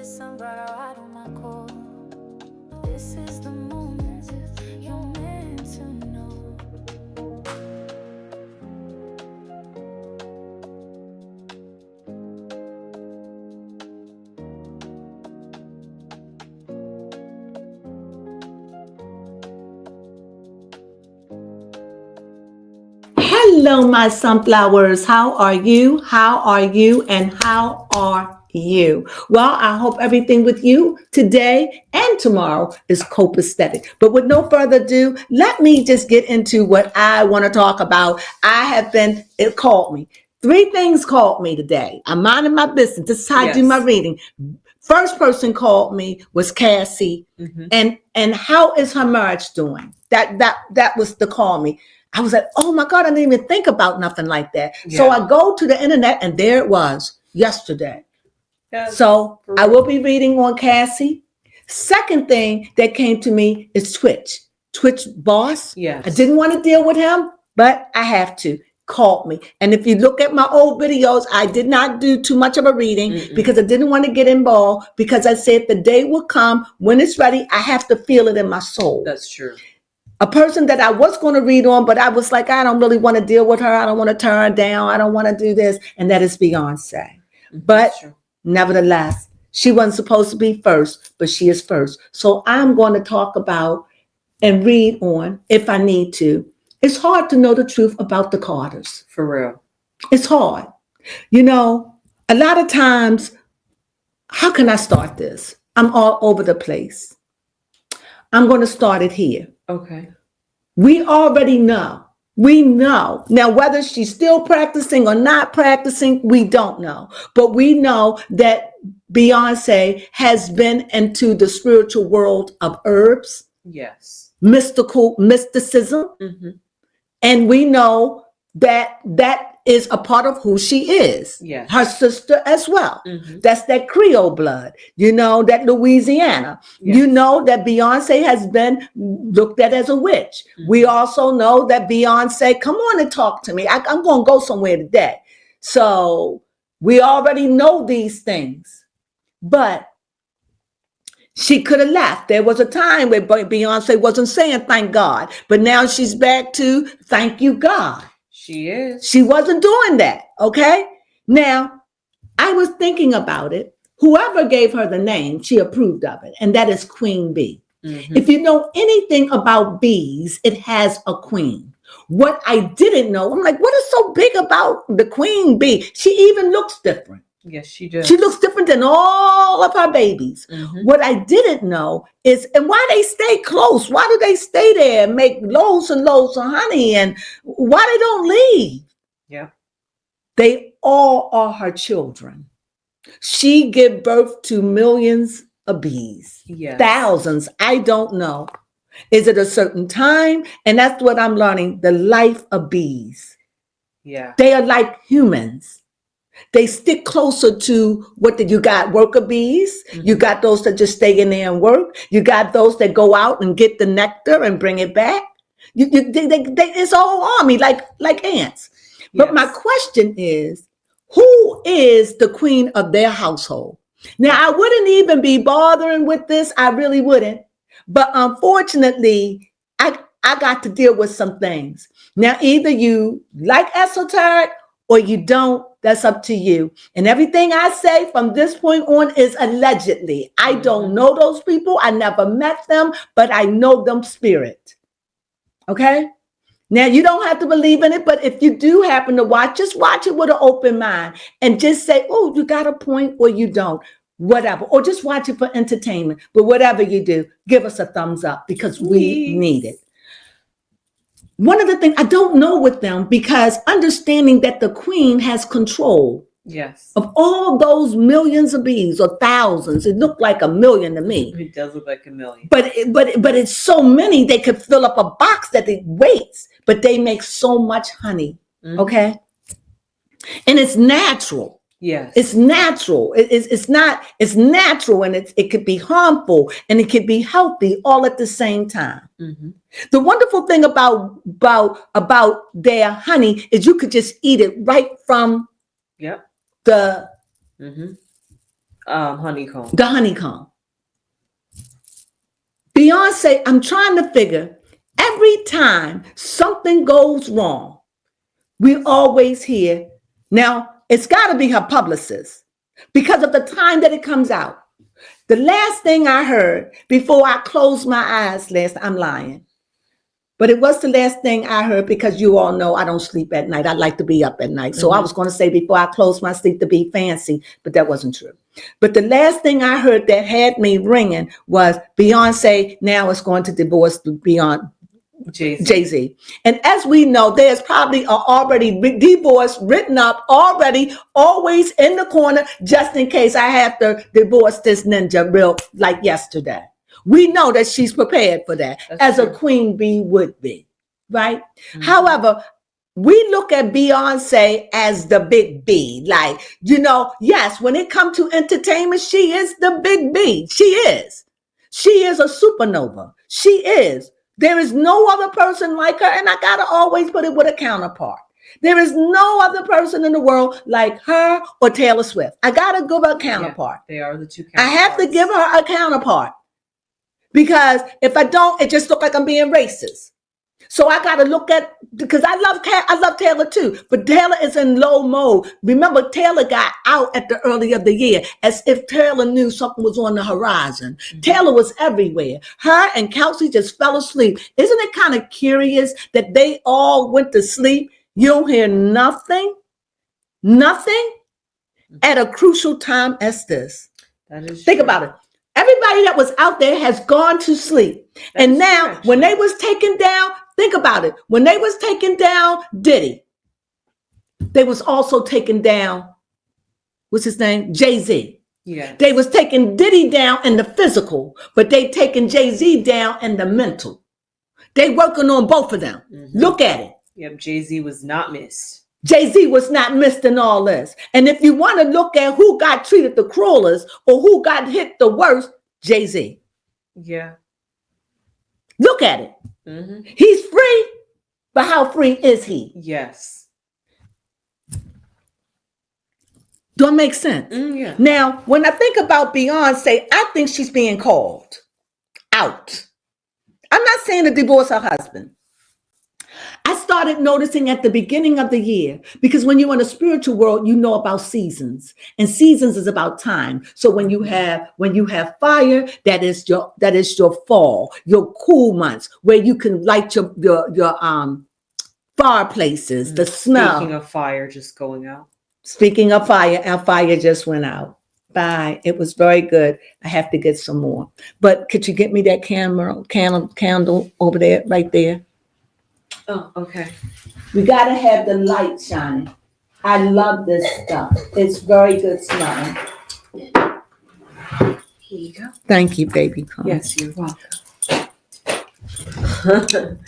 December, right on my core. This is the moment you're meant to know. Hello, my sunflowers. How are you? How are you? And how are you? Well, I hope everything with you today and tomorrow is copacetic. But with no further ado, let me just get into what I want to talk about. It called me. Three things called me today. I'm minding my business. This is how I do my reading. First person called me was Cassie. And how is her marriage doing? That was the call me. I was like, oh my God, I didn't even think about nothing like that. Yeah. So I go to the internet and there it was yesterday. Yes. So I will be reading on Cassie. Second thing that came to me is Twitch boss. Yes. I didn't want to deal with him, but I have to. Called me. And if you look at my old videos, I did not do too much of a reading because I didn't want to get involved, because I said the day will come when it's ready. I have to feel it in my soul. That's true. A person that I was going to read on, but I was like, I don't really want to deal with her. I don't want to turn her down. I don't want to do this. And that is Beyonce. But nevertheless, she wasn't supposed to be first, but she is first. So I'm going to talk about and read on if I need to. It's hard to know the truth about the Carters. For real. It's hard. You know, a lot of times, how can I start this? I'm all over the place. I'm going to start it here. Okay. We already know. We know. Now, whether she's still practicing or not practicing, we don't know. But we know that Beyonce has been into the spiritual world of herbs. Yes. Mysticism. And we know that is a part of who she is. Yes. Her sister as well. That's that Creole blood. You know, that Louisiana. Yes. You know that Beyonce has been looked at as a witch. We also know that Beyonce, come on and talk to me. I'm going to go somewhere today. So we already know these things. But she could have left. There was a time where Beyonce wasn't saying thank God. But now she's back to thank you, God. She is. She wasn't doing that, okay? Now, I was thinking about it. Whoever gave her the name, she approved of it, and that is Queen Bee. If you know anything about bees, it has a queen. What I didn't know, I'm like, what is so big about the Queen Bee? She even looks different. Yes, she does. She looks different than all of her babies. What I didn't know is, and why they stay close? Why do they stay there and make loads and loads of honey? And why they don't leave? Yeah. They all are her children. She gave birth to millions of bees. Yes. Thousands. I don't know. Is it a certain time? And that's what I'm learning. The life of bees. Yeah. They are like humans. They stick closer to you got worker bees. You got those that just stay in there and work. You got those that go out and get the nectar and bring it back. It's a whole army like ants. But yes. My question is, who is the queen of their household? Now, I wouldn't even be bothering with this. I really wouldn't. But unfortunately, I got to deal with some things. Now, either you like esoteric or you don't. That's up to you. And everything I say from this point on is allegedly. I don't know those people. I never met them, but I know them spirit. Okay? Now, you don't have to believe in it, but if you do happen to watch, just watch it with an open mind and just say, oh, you got a point or you don't. Whatever. Or just watch it for entertainment. But whatever you do, give us a thumbs up because we need it. One of the things I don't know with them, because understanding that the queen has control of all those millions of bees or thousands. It looked like 1,000,000 to me. It does look like 1,000,000. But it's so many, they could fill up a box that it weights, but they make so much honey. Okay. And it's natural. Yes. It's natural. It's natural, and it could be harmful and it could be healthy all at the same time. The wonderful thing about their honey is you could just eat it right from the Honeycomb. The honeycomb. Beyonce, I'm trying to figure, every time something goes wrong, we always hear, now it's got to be her publicist because of the time that it comes out. The last thing I heard before I closed my eyes I'm lying. But it was the last thing I heard because you all know I don't sleep at night. I like to be up at night. So I was going to say before I close my sleep to be fancy, but that wasn't true. But the last thing I heard that had me ringing was Beyonce now is going to divorce Jay-Z. And as we know, there's probably already divorce written up already, always in the corner, just in case I have to divorce this ninja real like yesterday. We know that she's prepared for that. That's as true. A queen bee would be, right? Mm-hmm. However, we look at Beyonce as the big B. Like, yes, when it comes to entertainment, she is the big B. She is. She is a supernova. She is. There is no other person like her, and I got to always put it with a counterpart. There is no other person in the world like her or Taylor Swift. I got to give her a counterpart. Yeah, they are the two counterparts. I have to give her a counterpart. Because if I don't, it just looks like I'm being racist. So I got to look at, because I love Taylor too, but Taylor is in low mode. Remember, Taylor got out at the early of the year as if Taylor knew something was on the horizon. Mm-hmm. Taylor was everywhere. Her and Kelsey just fell asleep. Isn't it kind of curious that they all went to sleep? You don't hear nothing at a crucial time as this. That is Think true. about it. Everybody that was out there has gone to sleep. That's and now when they was taken down, think about it. When they was taken down Diddy, they was also taken down, what's his name? Jay-Z. Yeah. They was taking Diddy down in the physical, but they taking Jay-Z down in the mental. They working on both of them. Mm-hmm. Look at it. Yep, Jay-Z was not missed. Jay-Z was not missed in all this. And if you want to look at who got treated the cruelest or who got hit the worst, Jay-Z. Yeah. Look at it. Mm-hmm. He's free, but how free is he? Yes. Do it make sense? Yeah. Now, when I think about Beyonce, I think she's being called out. I'm not saying to divorce her husband. I started noticing at the beginning of the year, because when you're in a spiritual world, you know about seasons, and seasons is about time. So when you have fire, that is your fall, your cool months, where you can light your fireplaces, the smell. Speaking of fire just going out. Speaking of fire, our fire just went out. Bye. It was very good. I have to get some more. But could you get me that candle over there, right there? Oh, okay. We got to have the light shining. I love this stuff. It's very good smelling. Here you go. Thank you, baby. Yes, you're welcome.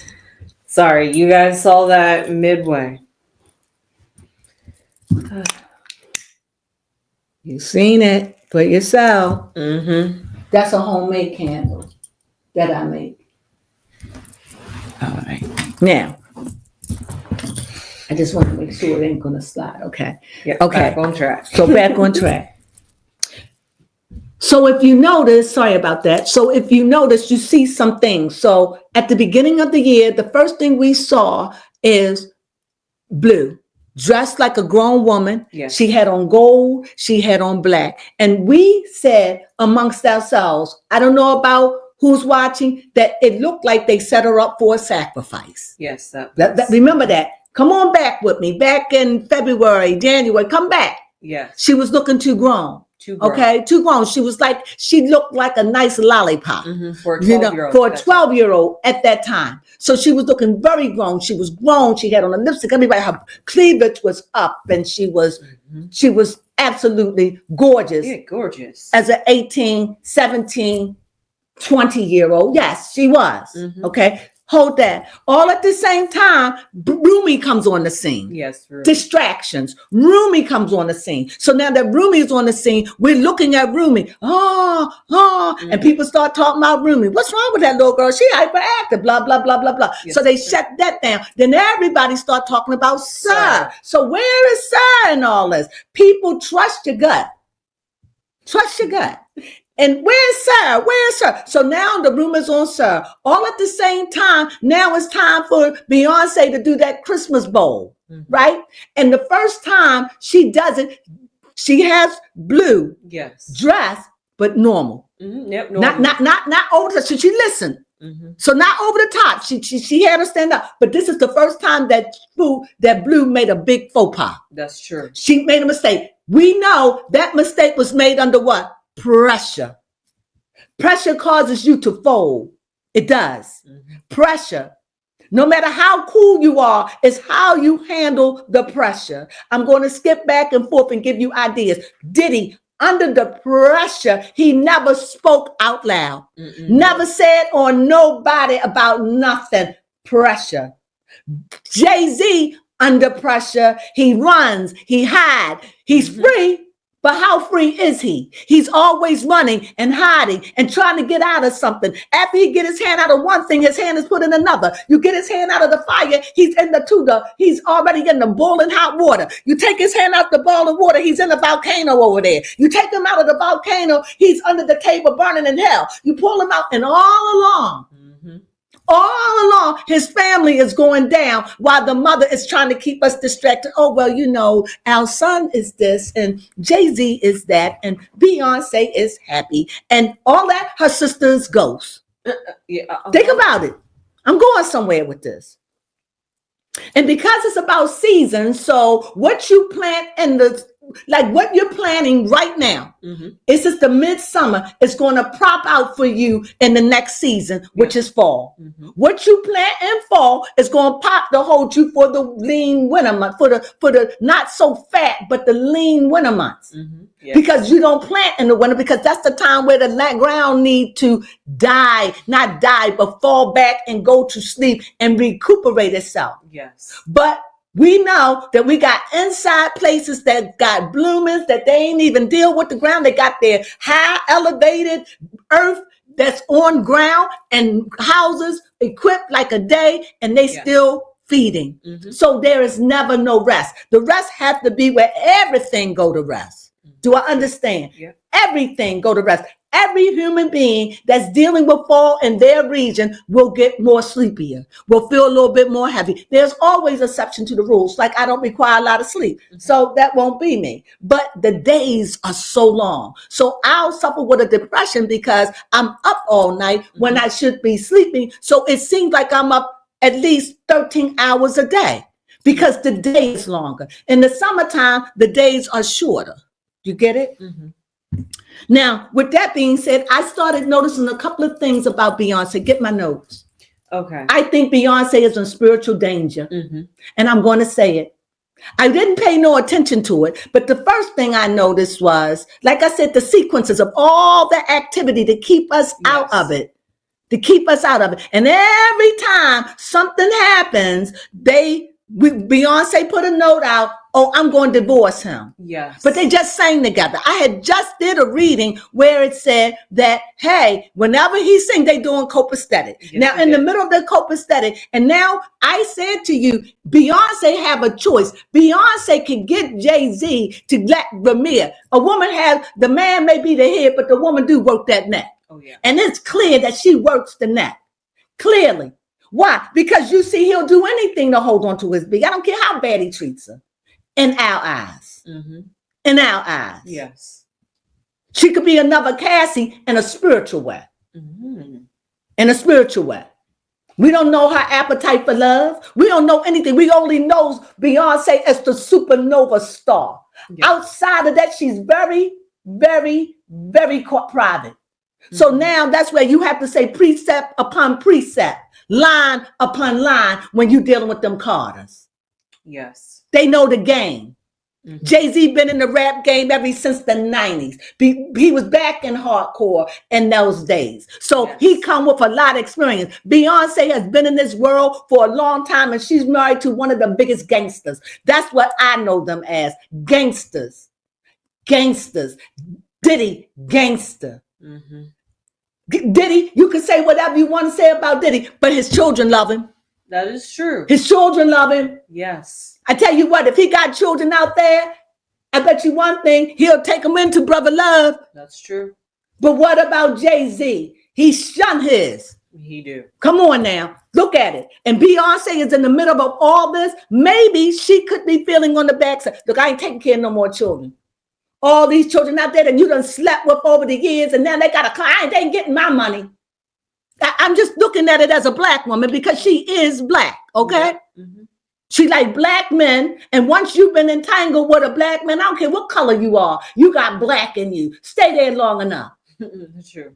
Sorry, you guys saw that midway. You seen it for yourself. Mm-hmm. That's a homemade candle that I make. All right. Now, I just want to make sure it ain't going to slide. Okay. Yeah. Okay. Back on track. So back on track. So if you notice, sorry about that. So if you notice, you see some things. So at the beginning of the year, the first thing we saw is Blue, dressed like a grown woman. Yes. She had on gold. She had on black. And we said amongst ourselves, I don't know about who's watching, that it looked like they set her up for a sacrifice. Yes. That remember that. Come on back with me. Back in February, January, come back. Yes. She was looking too grown. Too grown. Okay, too grown. She looked like a nice lollipop. Mm-hmm. For a 12-year-old. For a 12-year-old at that time. So she was looking very grown. She was grown. She had on a lipstick. Everybody, her cleavage was up, and she was absolutely gorgeous. Yeah, gorgeous. As an 18, 17, 20-year-old. Yes, she was. Mm-hmm. Okay. Hold that. All at the same time, Rumi comes on the scene. Yes. Rumi. Distractions. Rumi comes on the scene. So now that Rumi is on the scene, we're looking at Rumi. And people start talking about Rumi. What's wrong with that little girl? She hyperactive, blah, blah, blah, blah, blah. Yes, so they shut that down. Then everybody start talking about Sir. So where is Sir in all this? People, trust your gut. Trust your gut. And where's Sir? Where's Sir? So now the rumors on Sir. All at the same time, now it's time for Beyonce to do that Christmas bowl, right? And the first time she does it, she has blue dress, but normal. Yep, normal. Not over the top. She listened. So not over the top. She had her stand up. But this is the first time that blue made a big faux pas. That's true. She made a mistake. We know that mistake was made under what? Pressure. Pressure causes you to fold. It does. Pressure. No matter how cool you are, it's how you handle the pressure. I'm going to skip back and forth and give you ideas. Diddy, under the pressure, he never spoke out loud. Never said on nobody about nothing. Pressure. Jay-Z, under pressure, he runs, he hides, he's free. But how free is he? He's always running and hiding and trying to get out of something. After he get his hand out of one thing, his hand is put in another. You get his hand out of the fire, he's he's already in the boiling hot water. You take his hand out the boiling water, he's in the volcano over there. You take him out of the volcano, he's under the table burning in hell. You pull him out, and all along, his family is going down while the mother is trying to keep us distracted. Oh, well, you know, our son is this and Jay-Z is that and Beyonce is happy and all that. Her sister is ghost. Think about it. I'm going somewhere with this. And because it's about seasons, so what you plant in what you're planning right now, it's just the midsummer, it's going to prop out for you in the next season, which is fall. What you plant in fall is going to pop to hold you for the lean winter month, for the not so fat, but the lean winter months. Because you don't plant in the winter, because that's the time where the ground need to not die, but fall back and go to sleep and recuperate itself. But we know that we got inside places that got bloomings, that they ain't even deal with the ground. They got their high elevated earth that's on ground and houses equipped like a day, and they still feeding. So there is never no rest. The rest have to be where everything go to rest. Do I understand? Everything go to rest. Every human being that's dealing with fall in their region will get more sleepier, will feel a little bit more heavy. There's always a exception to the rules. Like I don't require a lot of sleep. So that won't be me. But the days are so long. So I'll suffer with a depression because I'm up all night when I should be sleeping. So it seems like I'm up at least 13 hours a day because the day is longer. In the summertime, the days are shorter. You get it? Now, with that being said, I started noticing a couple of things about Beyonce. Get my notes. Okay. I think Beyonce is in spiritual danger. And I'm going to say it. I didn't pay no attention to it. But the first thing I noticed was, like I said, the sequences of all the activity to keep us out of it. To keep us out of it. And every time something happens, Beyonce put a note out, oh, I'm going to divorce him. But they just sang together. I had just did a reading where it said that, hey, whenever he sings, they doing copacetic. Now, in the middle of the copacetic, and now I said to you, Beyonce have a choice. Beyonce can get Jay-Z to let Ramir. The man may be the head, but the woman do work that neck. And it's clear that she works the neck. Clearly. Why? Because you see, he'll do anything to hold on to his big. I don't care how bad he treats her. In our eyes. In our eyes. She could be another Cassie in a spiritual way. In a spiritual way. We don't know her appetite for love. We don't know anything. We only know Beyonce as the supernova star. Outside of that, she's very, very, very private. So now that's where you have to say precept upon precept, line upon line when you're dealing with them Carters. They know the game. Jay-Z been in the rap game ever since the 90s. He was back in hardcore in those days. So he come with a lot of experience. Beyonce has been in this world for a long time, and she's married to one of the biggest gangsters. That's what I know them as, gangsters. Gangsters. Diddy, gangster. Diddy, you can say whatever you want to say about Diddy, but his children love him. That is true. His children love him. Yes. I tell you what, if he got children out there, I bet you one thing, he'll take them into Brother Love. That's true. But what about Jay-Z? He shunned his. He do. Come on now. Look at it. And Beyonce is in the middle of all this. Maybe she could be feeling on the backside. Look, I ain't taking care of no more children. All these children out there that you done slept with over the years, and now they got a client. They ain't getting my money. I'm just looking at it as a black woman because she is black, okay? Yeah. Mm-hmm. She like black men, and once you've been entangled with a black man, I don't care what color you are, you got black in you. Stay there long enough. That's true.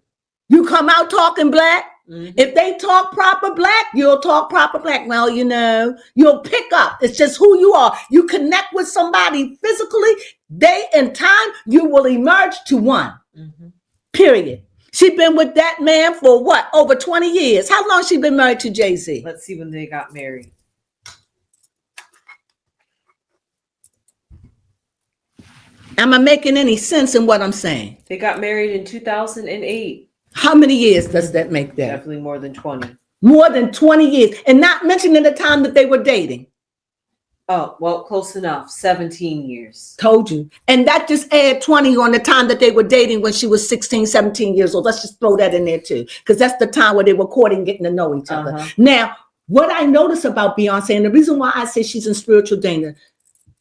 You come out talking black. Mm-hmm. If they talk proper black, you'll talk proper black. Well, you know, you'll pick up. It's just who you are. You connect with somebody physically, in time, you will emerge to one. Mm-hmm. Period. She been with that man for what? Over 20 years. How long she been married to Jay-Z? Let's see when they got married. Am I making any sense in what I'm saying? They got married in 2008. How many years does that make that? Definitely more than 20. More than 20 years. And not mentioning the time that they were dating. Oh, well, close enough. 17 years. Told you. And that just add 20 on the time that they were dating when she was 16, 17 years old. Let's just throw that in there too. Because that's the time where they were courting, getting to know each other. Uh-huh. Now, what I notice about Beyonce, and the reason why I say she's in spiritual danger,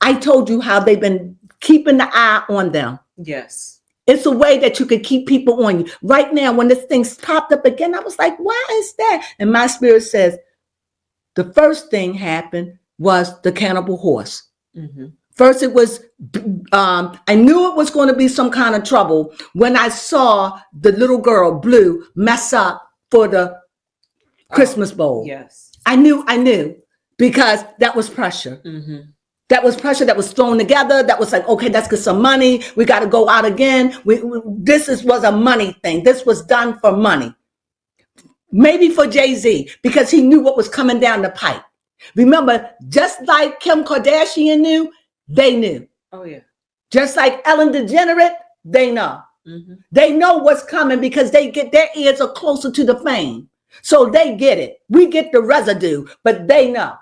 I told you how they've been keeping the eye on them. Yes. It's a way that you could keep people on you. Right now, when this thing's popped up again, I was like, why is that? And my spirit says, the first thing happened was the cannibal horse. Mm-hmm. First, it was, I knew it was going to be some kind of trouble when I saw the little girl, Blue, mess up for the Christmas bowl. Yes. I knew, because that was pressure. Mm-hmm. That was pressure that was thrown together. That was like, okay, let's get some money. We got to go out again. Was a money thing. This was done for money. Maybe for Jay-Z, because he knew what was coming down the pipe. Remember, just like Kim Kardashian knew, they knew. Oh, yeah. Just like Ellen DeGeneres, they know. Mm-hmm. They know what's coming because they get their ears are closer to the fame. So they get it. We get the residue, but they know.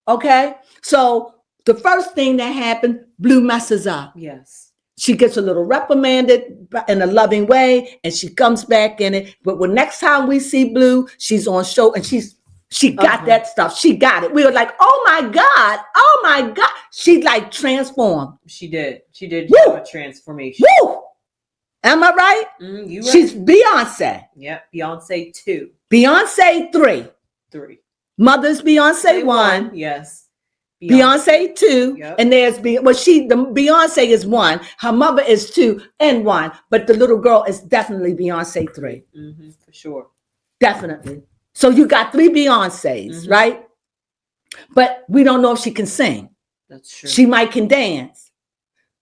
Okay? So the first thing that happened, Blue messes up. Yes. She gets a little reprimanded in a loving way, and she comes back in it. But when next time we see Blue, she's on show, and she got that stuff. She got it. We were like, oh my God. Oh my God. She like transformed. She did. She did Woo! have a transformation. Woo! Am I right? You right. She's Beyonce. Yep. Beyonce 2. Beyonce 3. 3. Mother's Beyonce 1. Yes. Beyonce 2. Yep. And there's the Beyonce is 1. Her mother is 2 and 1. But the little girl is definitely Beyonce 3. Mm-hmm, for sure. Definitely. So you got 3 Beyoncés, Mm-hmm. right? But we don't know if she can sing. That's true. She might can dance.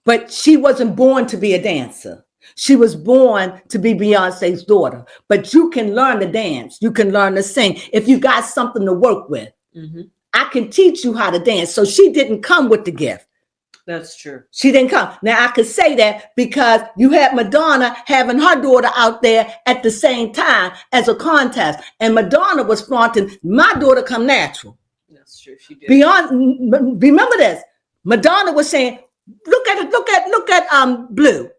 But she wasn't born to be a dancer. She was born to be Beyonce's daughter. But you can learn to dance. You can learn to sing if you got something to work with. Mm-hmm. I can teach you how to dance. So she didn't come with the gift. That's true. She didn't come. Now, I could say that because you had Madonna having her daughter out there at the same time as a contest. And Madonna was flaunting, my daughter come natural. That's true. She did. Remember this. Madonna was saying, look at Blue.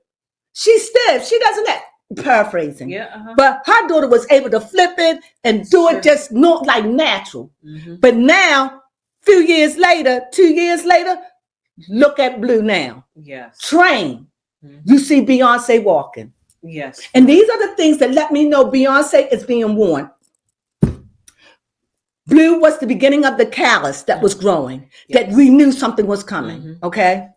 She's stiff. She doesn't that. Paraphrasing. Yeah. Uh-huh. But her daughter was able to flip it and do Sure. it just not like natural. Mm-hmm. But now, 2 years later, look at Blue now. Yes. Train. Mm-hmm. You see Beyonce walking. Yes. And these are the things that let me know Beyonce is being warned. Blue was the beginning of the callus that was growing, Yes. that we knew something was coming. Mhm. Okay.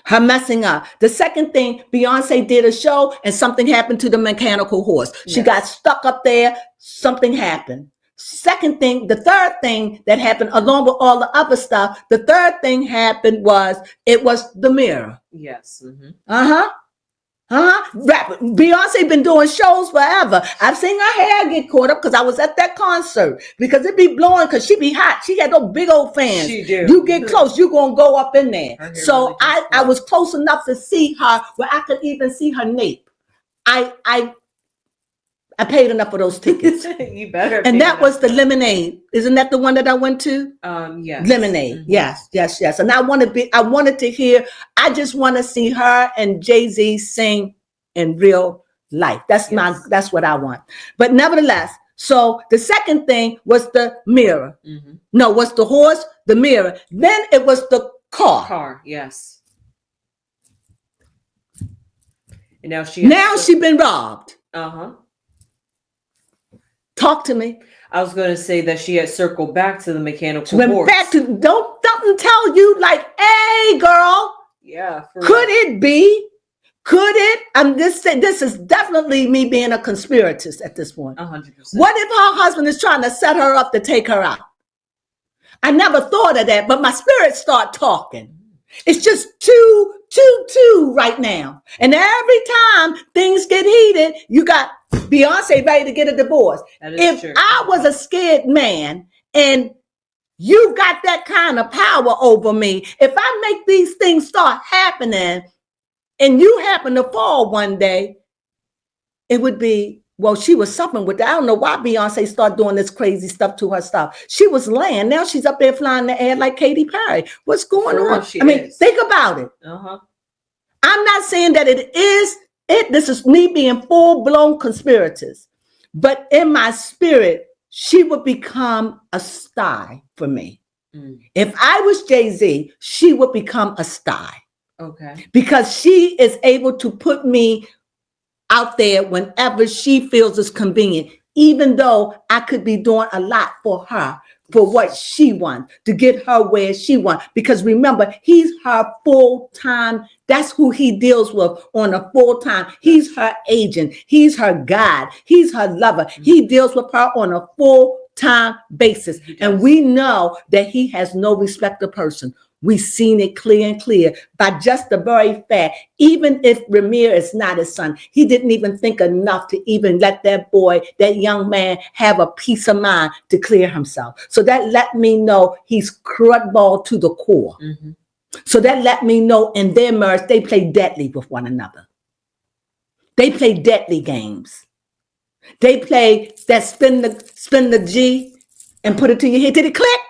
Her messing up. The second thing, Beyonce did a show and something happened to the mechanical horse. She Yes. got stuck up there. Something happened. Second thing, the third thing that happened along with all the other stuff, the third thing happened was it was the mirror. Yes. Mm-hmm. Rapper. Beyonce been doing shows forever. I've seen her hair get caught up because I was at that concert because it be blowing because she be hot. She got those big old fans. She do. You get close, you gonna go up in there. Her hair So really I gets was close enough to see her where I could even see her nape. I I paid enough for those tickets. You better. And that was the Lemonade. Isn't that the one that I went to? Yes. Lemonade. Mhm. Yes. And I wanted to hear, I just want to see her and Jay-Z sing in real life. That's what I want. But nevertheless, so the second thing was the mirror. Mm-hmm. No, was the horse, the mirror. Then it was the car. Yes. And now she been robbed. Uh-huh. Talk to me. I was going to say that she had circled back to the mechanical Went horse. back to, don't tell you like, hey girl. Yeah. Could it be? Could it? I'm just saying, this is definitely me being a conspiratist at this point. 100%. What if her husband is trying to set her up to take her out? I never thought of that, but my spirit start talking. It's just two right now. And every time things get heated, you got Beyonce ready to get a divorce. That is If true. I was a scared man and you got that kind of power over me, if I make these things start happening and you happen to fall one day, it would be, well, she was suffering with that. I don't know why Beyonce started doing this crazy stuff to her stuff. She was laying. Now she's up there flying in the air like Katy Perry. What's going on? I mean, think about it. Uh-huh. I'm not saying that it is it. This is me being full-blown conspirators. But in my spirit, she would become a star for me. Mm. If I was Jay-Z, she would become a star. Okay. Because she is able to put me out there whenever she feels it's convenient, even though I could be doing a lot for her, for what she wants, to get her where she wants. Because remember, he's her full-time, that's who he deals with on a full-time. He's her agent. He's her guide. He's her lover. Mm-hmm. He deals with her on a full-time basis. And we know that he has no respect of person. We've seen it clear and clear by just the very fact, even if Ramir is not his son, he didn't even think enough to even let that boy, that young man, have a peace of mind to clear himself. So that let me know he's crudball to the core. Mm-hmm. So that let me know in their marriage, they play deadly with one another. They play deadly games. They play that spin the G and put it to your head. Did it click?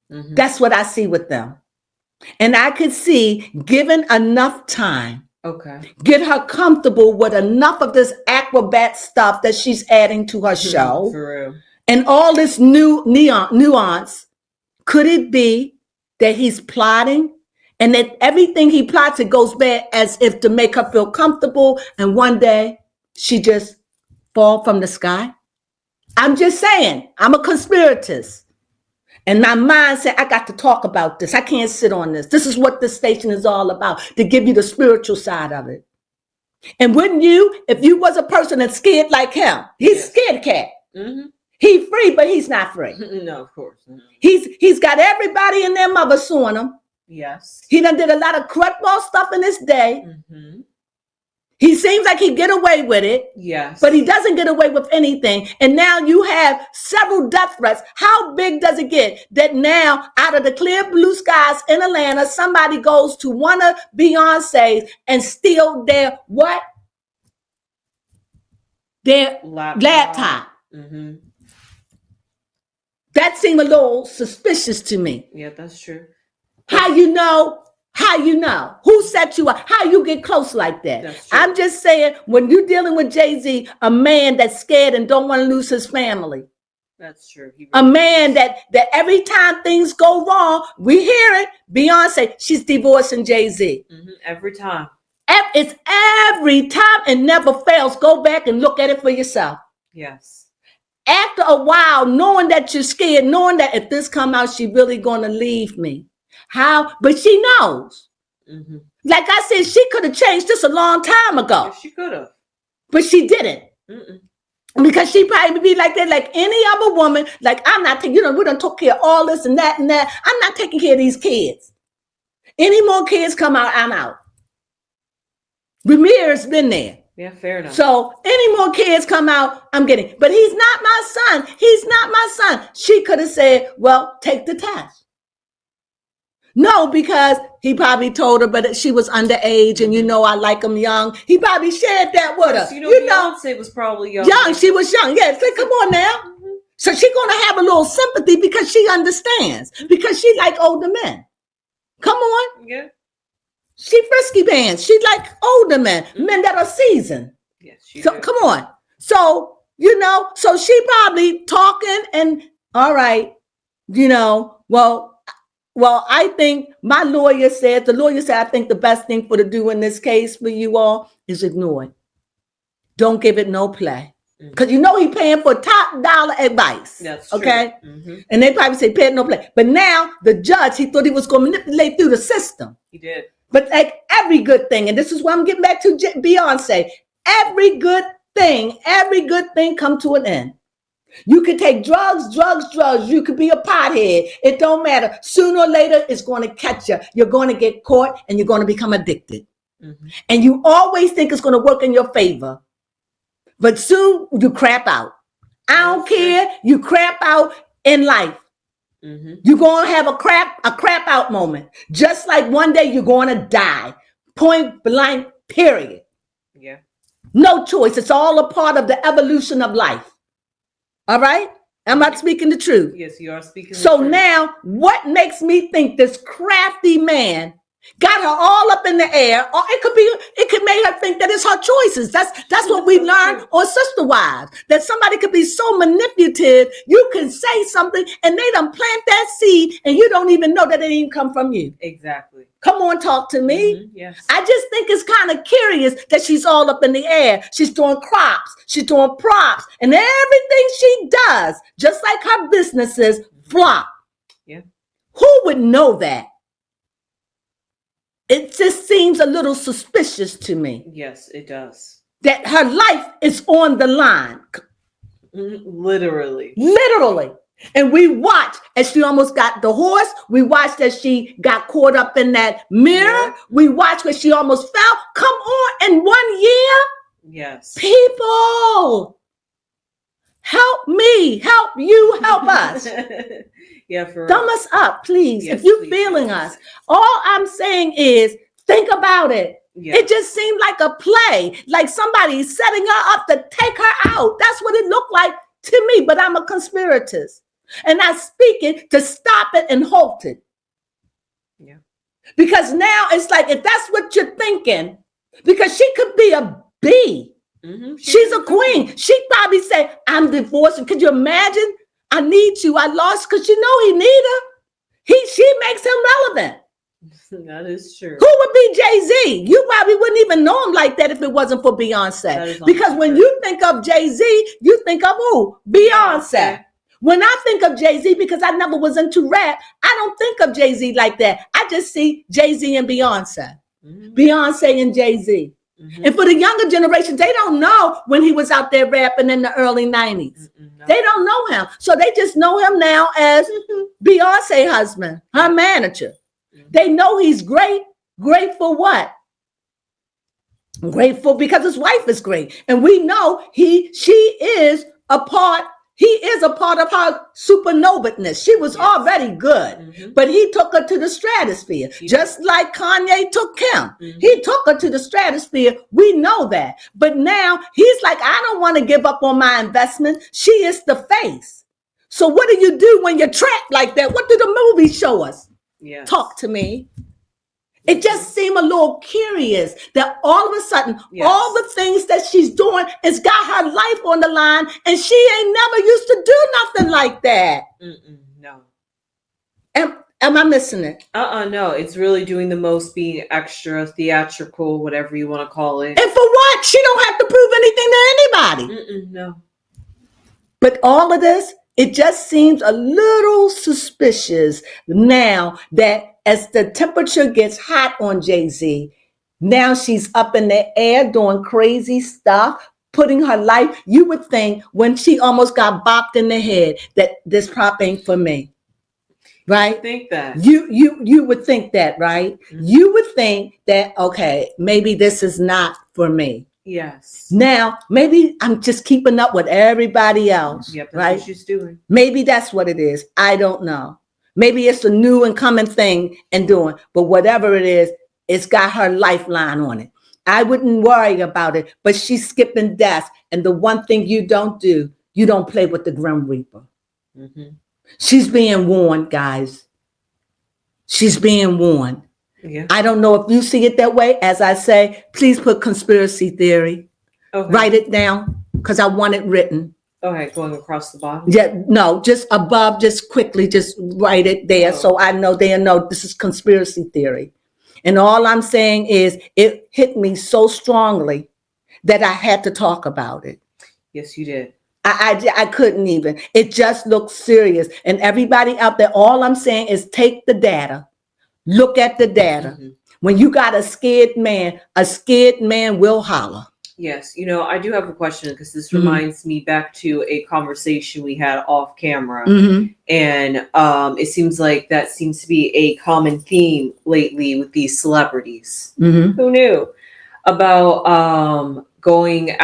Mm-hmm. That's what I see with them. And I could see, given enough time, get her comfortable with enough of this acrobat stuff that she's adding to her show, for real. And all this new nuance. Could it be that he's plotting and that everything he plots, it goes bad as if to make her feel comfortable, and one day she just fall from the sky? I'm just saying, I'm a conspiratist. And my mind said, I got to talk about this. I can't sit on this. This is what this station is all about, to give you the spiritual side of it. And wouldn't you, if you was a person that's scared like him, he's a scared cat. Mm-hmm. He's free, but he's not free. No, of course. No. He's got everybody and their mother suing him. Yes. He done did a lot of crutball stuff in his day. Mm-hmm. He seems like he get away with it. Yes. But he doesn't get away with anything. And now you have several death threats. How big does it get that now, out of the clear blue skies in Atlanta, somebody goes to one of Beyonce's and steal their what? Their laptop. Mm-hmm. That seemed a little suspicious to me. Yeah, that's true. How you know? How you know? Who set you up? How you get close like that? I'm just saying, when you're dealing with Jay-Z, a man that's scared and don't want to lose his family. That's true. A man that every time things go wrong, we hear it. Beyonce, she's divorcing Jay-Z. Mm-hmm. Every time. It's every time and never fails. Go back and look at it for yourself. Yes. After a while, knowing that you're scared, knowing that if this come out, she really going to leave me. How? But she knows. Mm-hmm. Like I said, she could have changed this a long time ago. Yeah, she could have. But she didn't. Mm-mm. Because she probably be like that, like any other woman. Like, I'm not taking, we done took care of all this and that and that. I'm not taking care of these kids. Any more kids come out, I'm out. Ramir's been there. Yeah, fair enough. So any more kids come out, I'm getting. But he's not my son. He's not my son. She could have said, well, take the test. No, because he probably told her, but she was underage, and you know I like him young. He probably shared that with her. You know, Beyonce was probably young. Young, she was young. Yeah, so come on now. So she's gonna have a little sympathy because she understands, because she like older men. Come on. Yeah. She frisky pants. She like older men, men that are seasoned. Yes, so come on. So, you know, so she probably talking and all right, you know, well, I think the lawyer said, I think the best thing for to do in this case for you all is ignore it. Don't give it no play. Because you know he paying for top dollar advice. That's okay? True. Mm-hmm. And they probably say pay it no play. But now the judge, he thought he was going to manipulate through the system. He did. But like every good thing, and this is why I'm getting back to Beyonce, every good thing come to an end. You could take drugs. You could be a pothead. It don't matter. Sooner or later, it's going to catch you. You're going to get caught and you're going to become addicted. Mm-hmm. And you always think it's going to work in your favor. But soon you crap out. I don't care. You crap out in life. Mm-hmm. You're going to have a crap out moment. Just like one day you're going to die. Point blank, period. Yeah. No choice. It's all a part of the evolution of life. All right? I'm not speaking the truth. Yes, you are speaking the truth. So now, what makes me think this crafty man got her all up in the air, or it could make her think that it's her choices. That's what we learned on Sister Wives, that somebody could be so manipulative, you can say something and they done plant that seed and you don't even know that it didn't come from you. Exactly. Come on, talk to me. Mm-hmm, yes. I just think it's kind of curious that she's all up in the air. She's doing crops, she's doing props, and everything she does, just like her businesses, flop. Yeah. Who would know that? It just seems a little suspicious to me. Yes, it does. That her life is on the line. Literally. And we watched as she almost got the horse. We watched as she got caught up in that mirror. Yeah. We watched when she almost fell. Come on, in 1 year? Yes. People, help me, help you, help us. Yeah, for Thumb us up, please. Yes, if you're please, feeling us. All I'm saying is think about it. Yeah. It just seemed like a play, like somebody setting her up to take her out. That's what it looked like to me, but I'm a conspiratist. And I speak it to stop it and halt it. Yeah. Because now it's like, if that's what you're thinking, because she could be a bee. Mm-hmm. She's a queen. She'd probably say, I'm divorced. Could you imagine? I need you. I lost, because you know he need her. She makes him relevant. That is true. Who would be Jay-Z? You probably wouldn't even know him like that if it wasn't for Beyonce. Because when you think of Jay-Z, you think of who? Beyonce. When I think of Jay-Z, because I never was into rap, I don't think of Jay-Z like that. I just see Jay-Z and Beyonce. Mm-hmm. Beyonce and Jay-Z. Mm-hmm. And for the younger generation, they don't know when he was out there rapping in the early 90s. No. They don't know him. So they just know him now as Beyonce husband, her manager. Mm-hmm. They know he's great. Great for what? Grateful because his wife is great. And we know he is a part of her supernova-ness. She was already good, but he took her to the stratosphere, just like Kanye took Kim. Mm-hmm. He took her to the stratosphere. We know that. But now he's like, I don't want to give up on my investment. She is the face. So what do you do when you're trapped like that? What do the movies show us? Yes. Talk to me. It just seemed a little curious that all of a sudden, all the things that she's doing has got her life on the line, and she ain't never used to do nothing like that. No. Am I missing it? No. It's really doing the most, being extra, theatrical, whatever you want to call it. And for what? She don't have to prove anything to anybody. No. But all of this, it just seems a little suspicious now that as the temperature gets hot on Jay-Z, now she's up in the air doing crazy stuff, putting her life. You would think when she almost got bopped in the head that this prop ain't for me, right? I think that. You would think that, right? Mm-hmm. You would think that, okay, maybe this is not for me. Yes. Now, maybe I'm just keeping up with everybody else. Yep, that's right? what she's doing. Maybe that's what it is. I don't know. Maybe it's a new and coming thing and doing, but whatever it is, it's got her lifeline on it. I wouldn't worry about it, but she's skipping death. And the one thing you don't do, you don't play with the Grim Reaper. Mm-hmm. She's being warned, guys. She's being warned. Yeah. I don't know if you see it that way. As I say, please put conspiracy theory. Okay. Write it down because I want it written. Okay, going across the bottom. Yeah, no, just above, just quickly, just write it there so I know they know this is conspiracy theory. And all I'm saying is it hit me so strongly that I had to talk about it. Yes, you did. I couldn't even. It just looked serious. And everybody out there, all I'm saying is take the data. Look at the data. Mm-hmm. When you got a scared man will holler. Yes, I do have a question because this reminds me back to a conversation we had off camera. Mm-hmm. And it seems like that seems to be a common theme lately with these celebrities. Mm-hmm. Who knew? About talking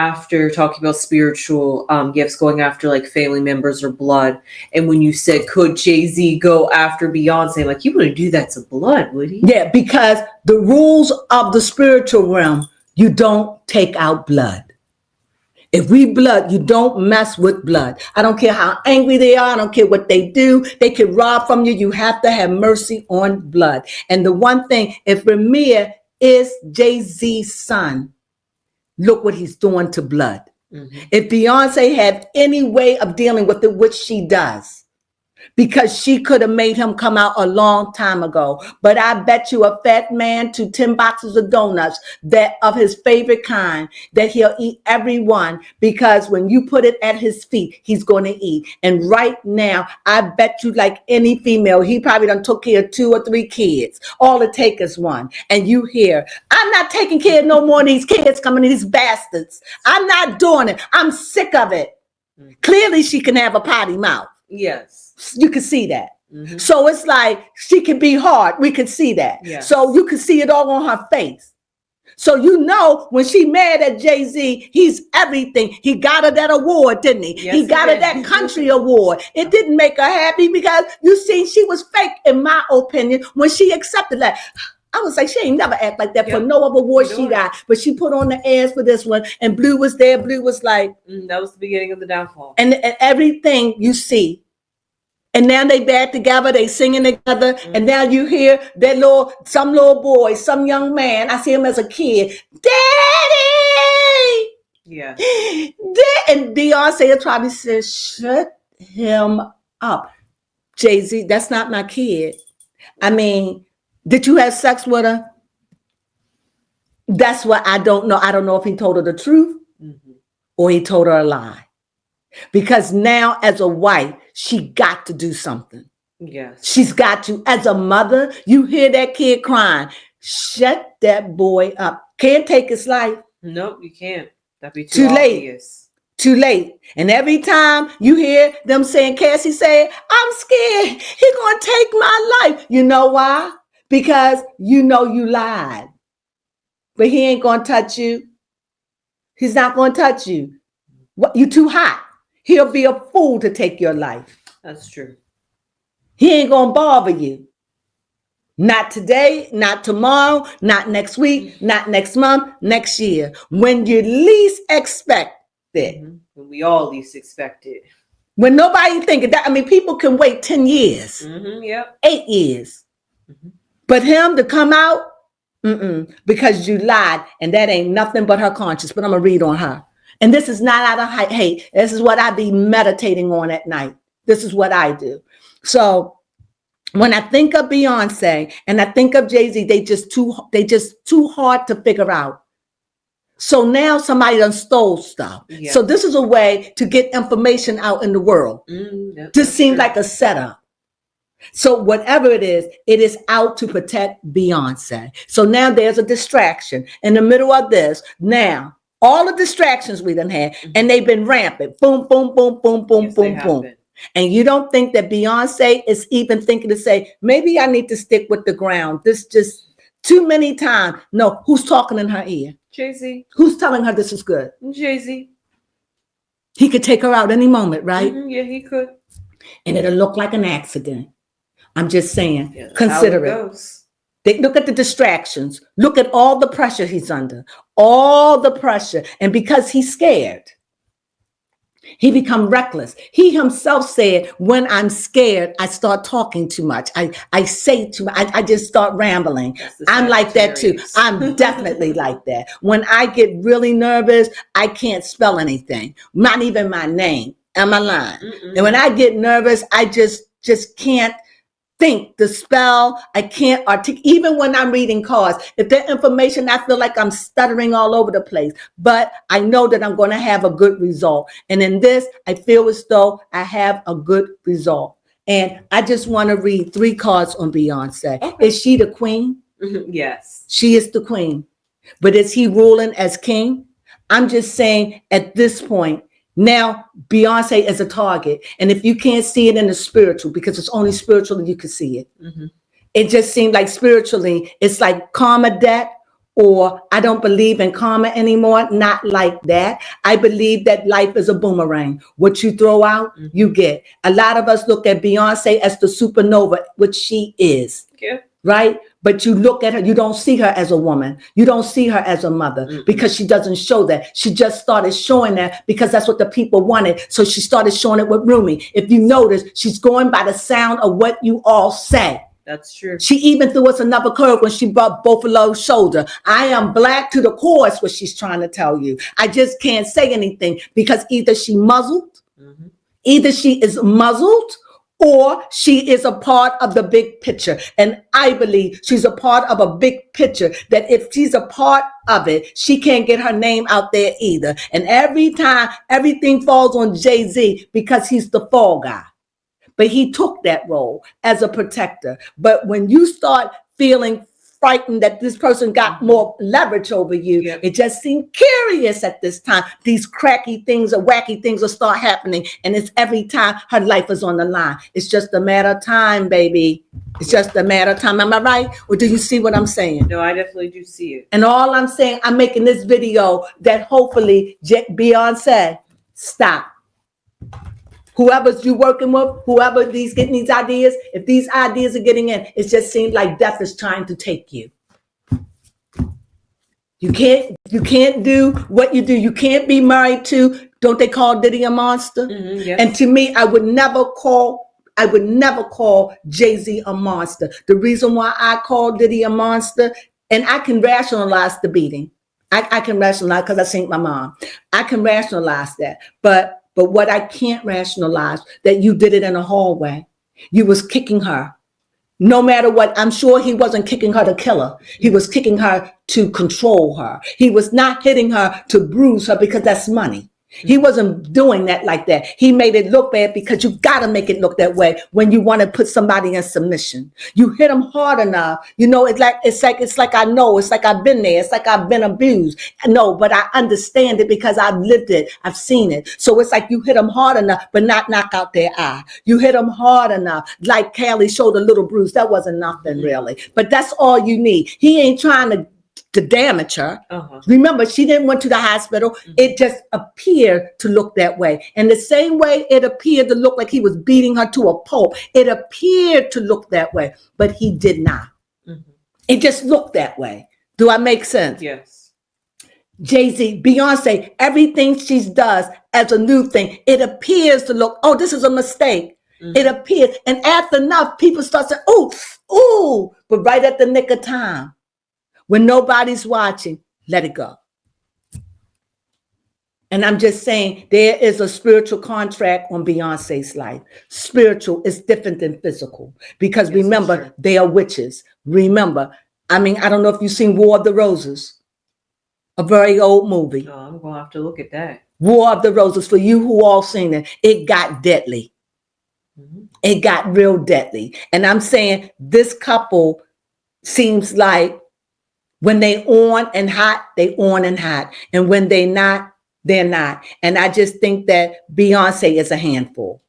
about spiritual gifts, going after like family members or blood. And when you said, could Jay-Z go after Beyonce? Like, you wouldn't do that to blood, would he? Yeah, because the rules of the spiritual realm, you don't take out blood. If we blood, you don't mess with blood. I don't care how angry they are. I don't care what they do. They can rob from you. You have to have mercy on blood. And the one thing, if Ramir is Jay-Z's son, look what he's doing to blood. Mm-hmm. If Beyonce had any way of dealing with it, which she does, because she could have made him come out a long time ago. But I bet you a fat man to 10 boxes of donuts that of his favorite kind, that he'll eat every one, because when you put it at his feet, he's going to eat. And right now, I bet you like any female, he probably done took care of 2 or 3 kids. All it takes is one. And you hear, I'm not taking care of no more of these kids coming, these bastards. I'm not doing it. I'm sick of it. Mm-hmm. Clearly, she can have a potty mouth. Yes. You can see that. Mm-hmm. So it's like she can be hard. We can see that. Yes. So you can see it all on her face. So when she mad at Jay-Z, he's everything. He got her that award, didn't he? Yes, he got her that country award. It didn't make her happy because you see, she was fake, in my opinion, when she accepted that. I was like, she ain't never act like that for no other award she got. But she put on the ads for this one, and Blue was there. Blue was like, that was the beginning of the downfall. And everything you see. And now they back together, they singing together, and now you hear that some little boy, some young man, I see him as a kid, Daddy! Yeah. And Beyonce will probably say, shut him up. Jay-Z, that's not my kid. I mean, did you have sex with her? That's what I don't know. I don't know if he told her the truth or he told her a lie. Because now as a wife, she got to do something. Yes. She's got to. As a mother, you hear that kid crying. Shut that boy up. Can't take his life. Nope, you can't. That'd be too obvious. Too late. And every time you hear them saying, Cassie say, I'm scared. He's going to take my life. You know why? Because you know you lied. But he ain't going to touch you. He's not going to touch you. You too hot. He'll be a fool to take your life. That's true. He ain't going to bother you. Not today, not tomorrow, not next week, not next month, next year. When you least expect it. Mm-hmm. When we all least expect it. When nobody thinking that. I mean, people can wait 10 years. Mm-hmm, yep. 8 years. Mm-hmm. But him to come out, because you lied. And that ain't nothing but her conscience. But I'm going to read on her. And this is not out of hate. This is what I be meditating on at night. This is what I do. So when I think of Beyonce and I think of Jay-Z, they just too hard to figure out. So now somebody done stole stuff. Yeah. So this is a way to get information out in the world. This seems like a setup. So whatever it is out to protect Beyonce. So now there's a distraction in the middle of this. Now, all the distractions we done had, and they've been rampant. Boom, boom, boom, boom, boom, yes, boom, boom. And you don't think that Beyonce is even thinking to say, maybe I need to stick with the ground. This just too many times. No, who's talking in her ear? Jay-Z. Who's telling her this is good? Jay-Z. He could take her out any moment, right? Yeah, he could. And it'll look like an accident. I'm just saying, Yeah, that's consider how it. goes. Look at the distractions. Look at all the pressure he's under, all the pressure. And because he's scared, he become reckless. He himself said, when I'm scared, I start talking too much. I say too much. I just start rambling. I'm like that too. Sagittarius. I'm definitely like that. When I get really nervous, I can't spell anything, not even my name. Am I lying? Mm-mm. And when I get nervous, I just can't think the spell. I can't articulate. Even when I'm reading cards, if there's information, I feel like I'm stuttering all over the place. But I know that I'm going to have a good result. And in this, I feel as though I have a good result. And I just want to read 3 cards on Beyonce. Okay. Is she the queen? Yes. She is the queen. But is he ruling as king? I'm just saying at this point, now Beyonce is a target. And if you can't see it in the spiritual, because it's only spiritually you can see it. Mm-hmm. It just seemed like spiritually, it's like karma debt, or I don't believe in karma anymore. Not like that. I believe that life is a boomerang. What you throw out, you get. A lot of us look at Beyonce as the supernova, which she is. Yeah. Right? But you look at her, you don't see her as a woman. You don't see her as a mother because she doesn't show that. She just started showing that because that's what the people wanted. So she started showing it with Rumi. If you notice, she's going by the sound of what you all say. That's true. She even threw us another curve when she brought both of those shoulder. I am black to the core is what she's trying to tell you. I just can't say anything because either she is muzzled, or she is a part of the big picture. And I believe she's a part of a big picture, that if she's a part of it, she can't get her name out there either. And every time, everything falls on Jay-Z because he's the fall guy. But he took that role as a protector. But when you start feeling frightened that this person got more leverage over you, it just seemed curious at this time. These cracky things or wacky things will start happening. And it's every time her life is on the line. It's just a matter of time, baby. It's just a matter of time. Am I right? Or do you see what I'm saying? No, I definitely do see it. And all I'm saying, I'm making this video that hopefully Beyonce, stop. Whoever's you working with, whoever getting these ideas, if these ideas are getting in, it just seems like death is trying to take you. You can't do what you do. You can't be married to, don't they call Diddy a monster? Yes. And to me, I would never call Jay-Z a monster. The reason why I call Diddy a monster, and I can rationalize the beating. I can rationalize because I seen my mom. I can rationalize that. But what I can't rationalize, that you did it in a hallway. You was kicking her. No matter what, I'm sure he wasn't kicking her to kill her. He was kicking her to control her. He was not hitting her to bruise her because that's money. He wasn't doing that like that. He made it look bad because you got to make it look that way when you want to put somebody in submission. You hit them hard enough. You know, it's like I know. It's like I've been there. It's like I've been abused. No, but I understand it because I've lived it. I've seen it. So it's like you hit them hard enough, but not knock out their eye. You hit them hard enough. Like Callie showed a little bruise. That wasn't nothing really. But that's all you need. He ain't trying to damage her. Remember, she didn't went to the hospital. It just appeared to look that way. And the same way it appeared to look like he was beating her to a pulp. It appeared to look that way, but he did not. It just looked that way. Do I make sense? Yes. Jay-Z, Beyonce, everything she does as a new thing, it appears to look, oh, this is a mistake. It appears. And after enough, people start saying, ooh, but right at the nick of time, when nobody's watching, let it go. And I'm just saying, there is a spiritual contract on Beyonce's life. Spiritual is different than physical. Because remember, they are witches. Remember, I don't know if you've seen War of the Roses, a very old movie. Oh, I'm going to have to look at that. War of the Roses, for you who all seen it, it got deadly. It got real deadly. And I'm saying this couple seems like when they on and hot, they on and hot. And when they not, they're not. And I just think that Beyonce is a handful.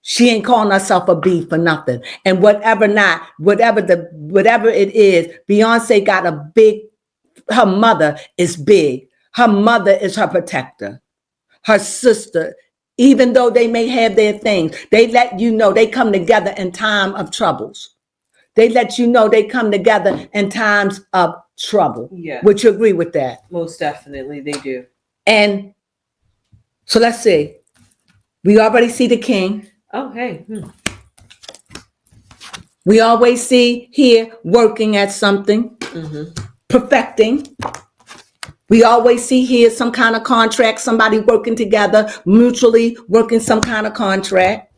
She ain't calling herself a B for nothing. And whatever it is, Beyonce got her mother is big. Her mother is her protector. Her sister Even though they may have their things, they let you know they come together in time of troubles. They let you know they come together in times of trouble. Yeah. Would you agree with that? Most definitely, they do. And so let's see. We already see the king. Oh, hey. We always see here working at something, perfecting. We always see here some kind of contract, somebody working together, mutually working some kind of contract.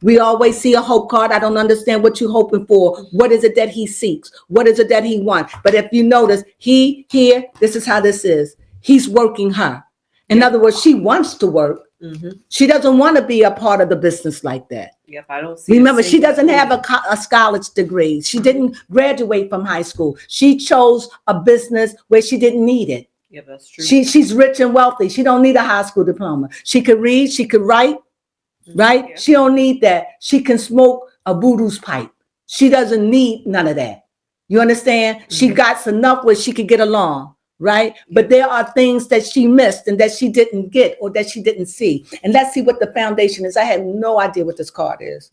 We always see a hope card. I don't understand what you're hoping for. What is it that he seeks? What is it that he wants? But if you notice, he here, this is how this is. He's working her. In other words, she wants to work. She doesn't want to be a part of the business like that. Yep, I don't see. Remember, she doesn't have a college degree. She didn't graduate from high school. She chose a business where she didn't need it. Yeah, that's true. She's rich and wealthy. She don't need a high school diploma. She could read. She could write. Right? Yeah. She don't need that. She can smoke a voodoo's pipe. She doesn't need none of that. You understand? She got enough where she could get along. Right? But there are things that she missed and that she didn't get or that she didn't see. And let's see what the foundation is. I have no idea what this card is.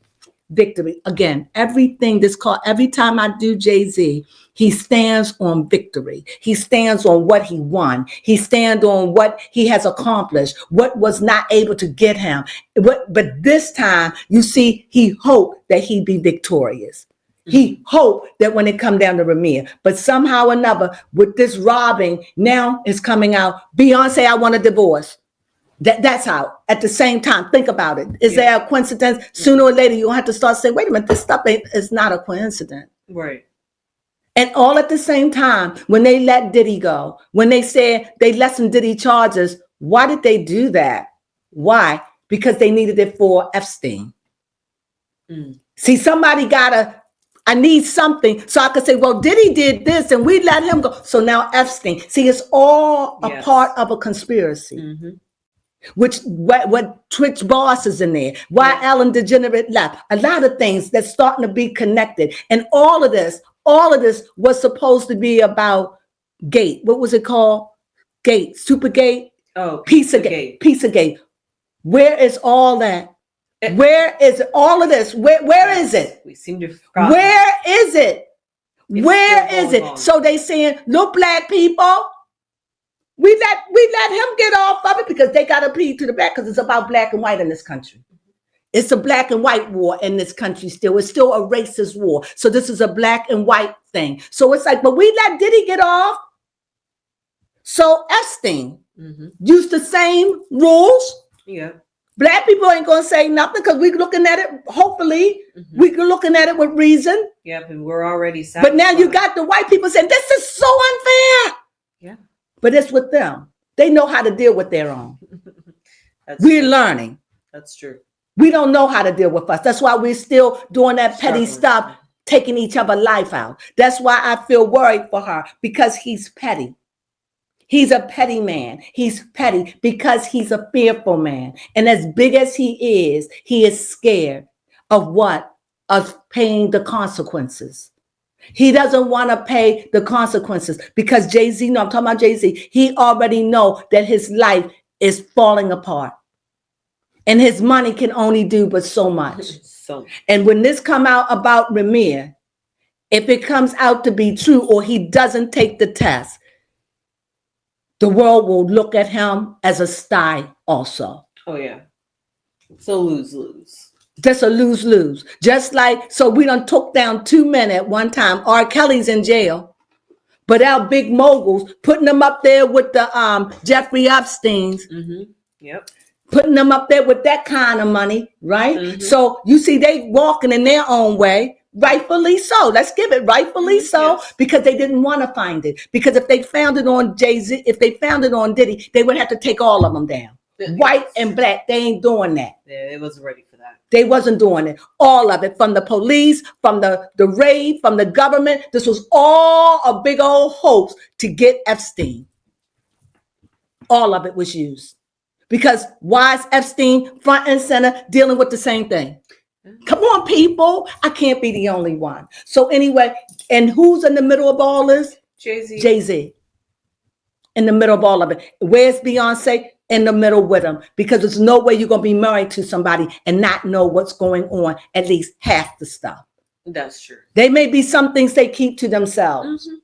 Victory. Again, everything this card, every time I do Jay-Z, he stands on victory. He stands on what he won. He stands on what he has accomplished, what was not able to get him. But this time, you see, he hoped that he'd be victorious. He hoped that when it come down to Ramir, but somehow or another, with this robbing, now it's coming out, Beyonce, I want a divorce. That's how. At the same time, think about it. Is there a coincidence? Sooner or later, you'll have to start saying, wait a minute, this stuff is not a coincidence. Right. And all at the same time, when they let Diddy go, when they said they lessened Diddy charges, why did they do that? Why? Because they needed it for Epstein. See, somebody I need something so I could say, well, Diddy did this and we let him go. So now Epstein. See, it's all a part of a conspiracy. Which what Twitch boss is in there, why Ellen DeGeneres left, a lot of things that's starting to be connected. And all of this was supposed to be about Gate. What was it called? Gate, Supergate? Oh, Pizzagate. Where is all that? Where is all of this? Where is it? We seem to have forgotten. Where is it? Where is it? So they saying, look, black people, we let him get off of it because they got to plead to the back because it's about black and white in this country. It's a black and white war in this country still. It's still a racist war. So this is a black and white thing. So it's like, but we let Diddy get off. So Epstein used the same rules. Yeah. Black people ain't going to say nothing because we're looking at it, hopefully, we're looking at it with reason. Yep, and we're already satisfied. But now you got the white people saying, this is so unfair. Yeah. But it's with them. They know how to deal with their own. We're learning. That's true. We don't know how to deal with us. That's why we're still doing that petty stuff, taking each other's life out. That's why I feel worried for her because he's petty. He's a petty man. He's petty because he's a fearful man. And as big as he is scared of what? Of paying the consequences. He doesn't want to pay the consequences because Jay-Z, no, I'm talking about Jay-Z. He already know that his life is falling apart. And his money can only do but so much. And when this come out about Ramir, if it comes out to be true or he doesn't take the test, the world will look at him as a sty also. Oh, yeah. So lose-lose. Just a lose-lose. Just like, so we done took down 2 men at one time. R. Kelly's in jail. But our big moguls, putting them up there with the Jeffrey Epsteins. Yep. Putting them up there with that kind of money, right? So you see they walking in their own way. Rightfully so. Let's give it rightfully so, because they didn't want to find it. Because if they found it on Jay-Z, if they found it on Diddy, they would have to take all of them down. White and black, they ain't doing that. Yeah, they wasn't ready for that. They wasn't doing it. All of it, from the police, from the raid, from the government. This was all a big old hoax to get Epstein. All of it was used. Because why is Epstein front and center dealing with the same thing? Come on, people. I can't be the only one. So anyway, and who's in the middle of all this? Jay-Z. Jay-Z. In the middle of all of it. Where's Beyonce? in the middle with them, because there's no way you're going to be married to somebody and not know what's going on, at least half the stuff. That's true. They may be some things they keep to themselves. Mm-hmm.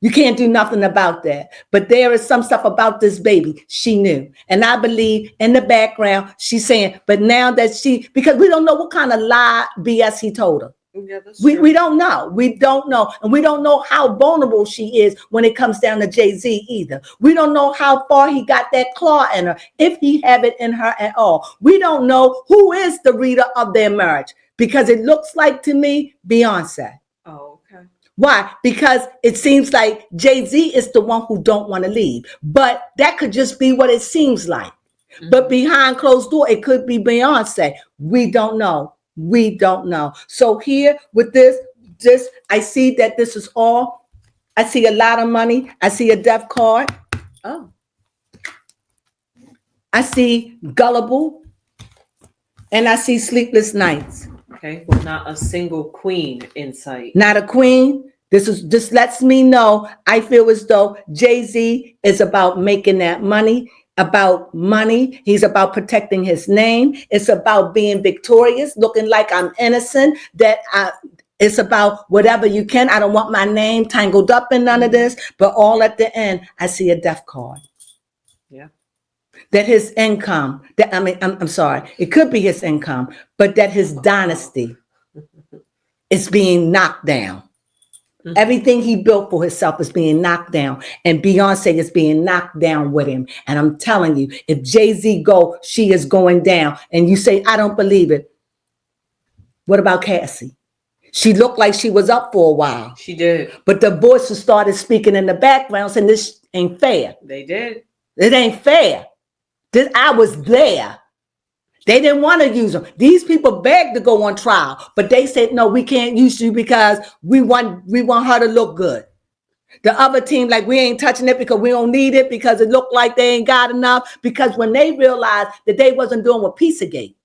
You can't do nothing about that. But there is some stuff about this baby she knew. And I believe in the background, she's saying, but now that because we don't know what kind of lie BS he told her. Yeah, that's We true. don't know. We don't know. And we don't know how vulnerable she is when it comes down to Jay-Z either. We don't know how far he got that claw in her, if he have it in her at all. We don't know who is the reader of their marriage, because it looks like to me, Beyonce. Oh, okay. Why? Because it seems like Jay-Z is the one who don't want to leave. But that could just be what it seems like. Mm-hmm. But behind closed door, it could be Beyonce. We don't know. We don't know. So here with this, I see that this is all. I see a lot of money. I see a death card. Oh. I see gullible. And I see sleepless nights. Okay. Well, not a single queen in sight. Not a queen. This lets me know, I feel as though Jay-Z is about making that money, about money. He's about protecting his name. It's about being victorious, looking like I'm innocent, it's about whatever you can. I don't want my name tangled up in none of this, but all at the end, I see a death card. Yeah. That his income, I'm sorry, it could be his income, but that his dynasty is being knocked down. Mm-hmm. Everything he built for himself is being knocked down, and Beyonce is being knocked down with him. And I'm telling you, if Jay-Z go, she is going down. And you say, I don't believe it. What about Cassie? She looked like she was up for a while. She did. But the voices started speaking in the background saying this ain't fair. They did. It ain't fair. I was there. They didn't want to use them. These people begged to go on trial, but they said, no, we can't use you because we want her to look good. The other team, like, we ain't touching it because we don't need it, because it looked like they ain't got enough. Because when they realized that they wasn't doing what Pizzagate,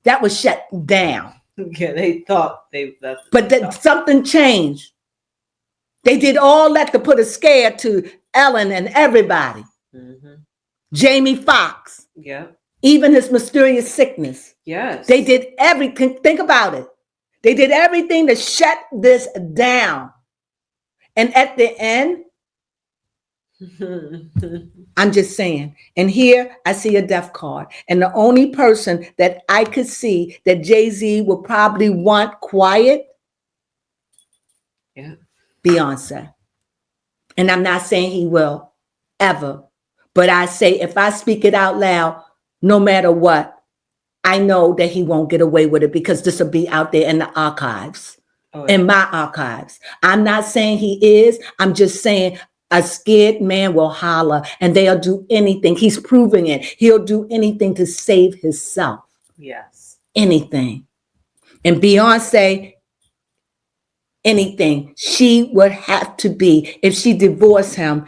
that was shut down. Yeah, they thought but something changed. They did all that to put a scare to Ellen and everybody. Jamie Foxx. Yeah. Even his mysterious sickness. Yes. They did everything. Think about it. They did everything to shut this down. And at the end, I'm just saying. And here I see a death card. And the only person that I could see that Jay-Z would probably want quiet, Beyonce. And I'm not saying he will ever. But I say, if I speak it out loud, no matter what, I know that he won't get away with it, because this will be out there in the archives, in my archives. I'm not saying he is. I'm just saying a scared man will holler, and they'll do anything. He's proving it. He'll do anything to save himself. Yes. Anything. And Beyonce, anything. She would have to be, if she divorced him,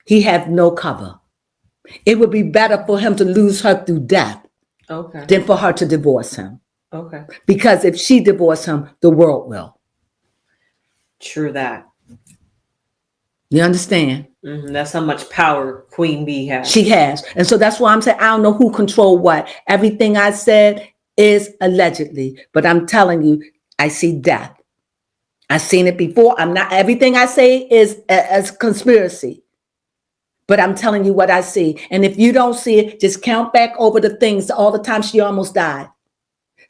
he have no cover. It would be better for him to lose her through death than for her to divorce him. Okay. Because if she divorced him, the world will. True that. You understand? That's how much power Queen Bee has. She has. And so that's why I'm saying I don't know who control what. Everything I said is allegedly. But I'm telling you, I see death. I've seen it before. Everything I say is a conspiracy. But I'm telling you what I see. And if you don't see it, just count back over the things, all the time she almost died.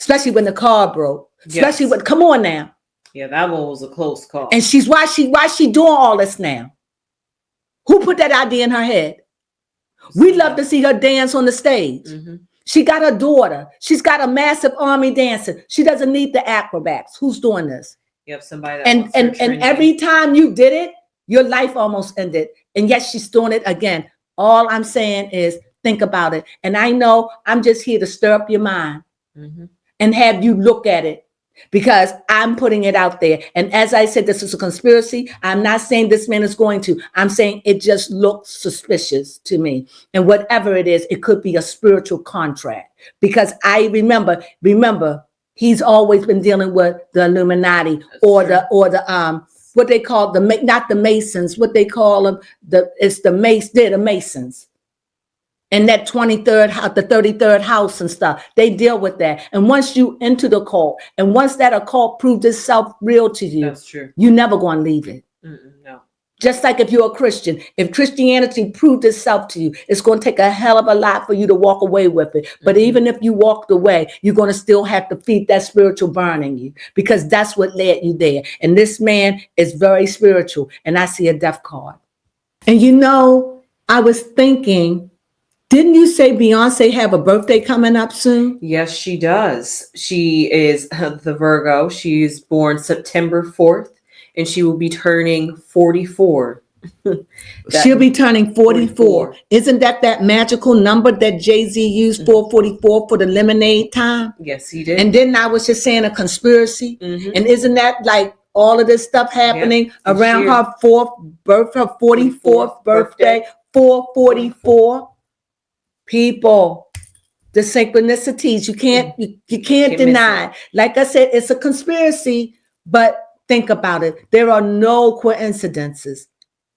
Especially when the car broke. Especially when, come on now. Yeah, that one was a close call. And why she doing all this now? Who put that idea in her head? We love to see her dance on the stage. She got her daughter. She's got a massive army dancer. She doesn't need the acrobats. Who's doing this? You have somebody that and every time you did it, your life almost ended. And yet she's doing it again. All I'm saying is think about it. And I know I'm just here to stir up your mind and have you look at it, because I'm putting it out there. And as I said, this is a conspiracy. I'm not saying this man is going to. I'm saying it just looks suspicious to me. And whatever it is, it could be a spiritual contract. Because I remember, he's always been dealing with the Illuminati or the what they call not the Masons, what they call them, the Masons. and that 23rd house, the 33rd house and stuff. They deal with that. And once you into the cult, and once that occult proved itself real to you, That's true. you're never going to leave it. No. Just like if you're a Christian, if Christianity proved itself to you, it's going to take a hell of a lot for you to walk away with it. But even if you walked away, you're going to still have to feed that spiritual burn in you, because that's what led you there. And this man is very spiritual. And I see a death card. And you know, I was thinking, didn't you say Beyonce have a birthday coming up soon? Yes, she does. She is the Virgo. She's born September 4th, and she will be turning 44. She'll be turning 44. Isn't that magical number that Jay-Z used, 444, for the lemonade time? Yes, he did. And then I was just saying a conspiracy. And isn't that like all of this stuff happening around her 44th birthday, 444? People, the synchronicities, you can't deny. Like I said, it's a conspiracy, but think about it. There are no coincidences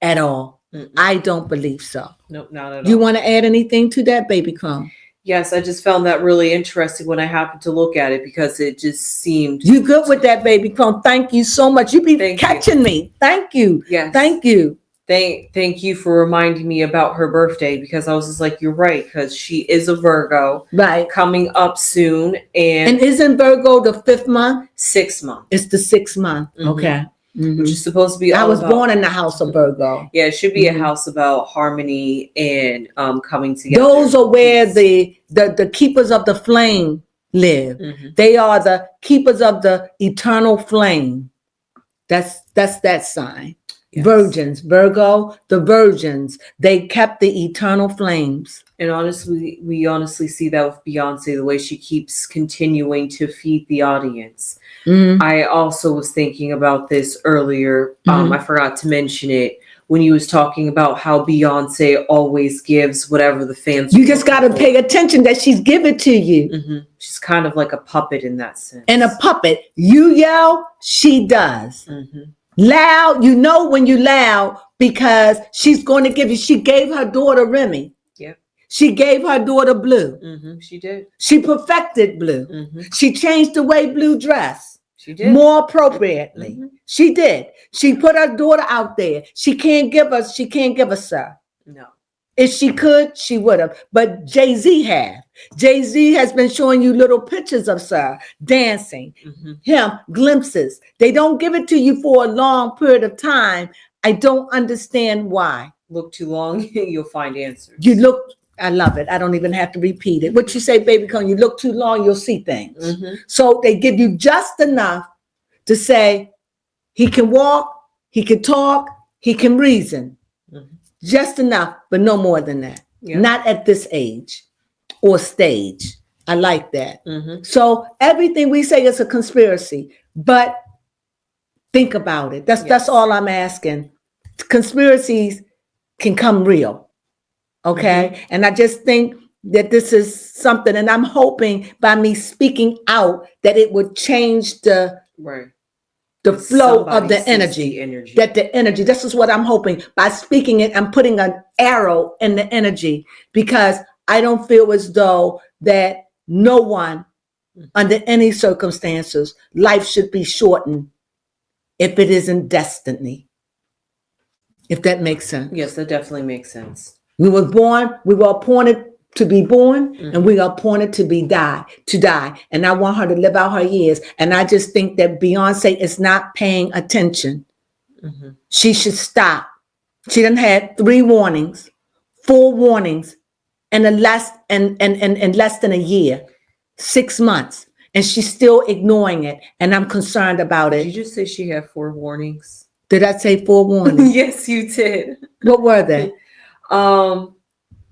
at all. I don't believe so. Nope, not at all. You want to add anything to that, Baby Crumb? Yes, I just found that really interesting when I happened to look at it, because it just seemed... You good with that, Baby Crumb? Thank you so much. You be catching me. Thank you. Yes. Thank you. Thank you for reminding me about her birthday, because I was just like, you're right, because she is a Virgo. Right. Coming up soon. And isn't Virgo the 5th month? 6th month. It's the 6th month. Okay. Which is supposed to be I was born in the house of Virgo. Yeah, it should be a house about harmony and coming together. Those are where the keepers of the flame live. They are the keepers of the eternal flame. That's that sign. Yes. Virgins, Virgo, the virgins, they kept the eternal flames. And honestly, we honestly see that with Beyonce, the way she keeps continuing to feed the audience. I also was thinking about this earlier. I forgot to mention it when you was talking about how Beyonce always gives whatever the fans. You just got to pay attention that she's giving to you. She's kind of like a puppet in that sense. And a puppet, you yell, she does. Loud, you know when you loud, because she's going to give you. She gave her daughter Remy. Yeah. She gave her daughter Blue. She did. She perfected Blue. She changed the way Blue dressed. She did. More appropriately. She did. She put her daughter out there. She can't give us her. No. If she could, she would have. But Jay-Z have. Jay-Z has been showing you little pictures of Sir dancing, him, glimpses. They don't give it to you for a long period of time. I don't understand why. Look too long, you'll find answers. I love it. I don't even have to repeat it. What you say, Baby Con, you look too long, you'll see things. So they give you just enough to say, he can walk, he can talk, he can reason. Just enough, but no more than that. Not at this age or stage. I like that. So everything we say is a conspiracy, but think about it. That's all I'm asking. Conspiracies can come real. Okay. And I just think that this is something, and I'm hoping by me speaking out that it would change the flow of the energy. This is what I'm hoping. By speaking it, I'm putting an arrow in the energy, because I don't feel as though that no one under any circumstances, life should be shortened if it isn't destiny. If that makes sense. Yes, that definitely makes sense. We were appointed to be born, and we are appointed to die. And I want her to live out her years. And I just think that Beyonce is not paying attention. She should stop. She done had 4 warnings in less than a year, 6 months. And she's still ignoring it. And I'm concerned about it. Did you just say she had 4 warnings? Did I say 4 warnings? Yes, you did. What were they?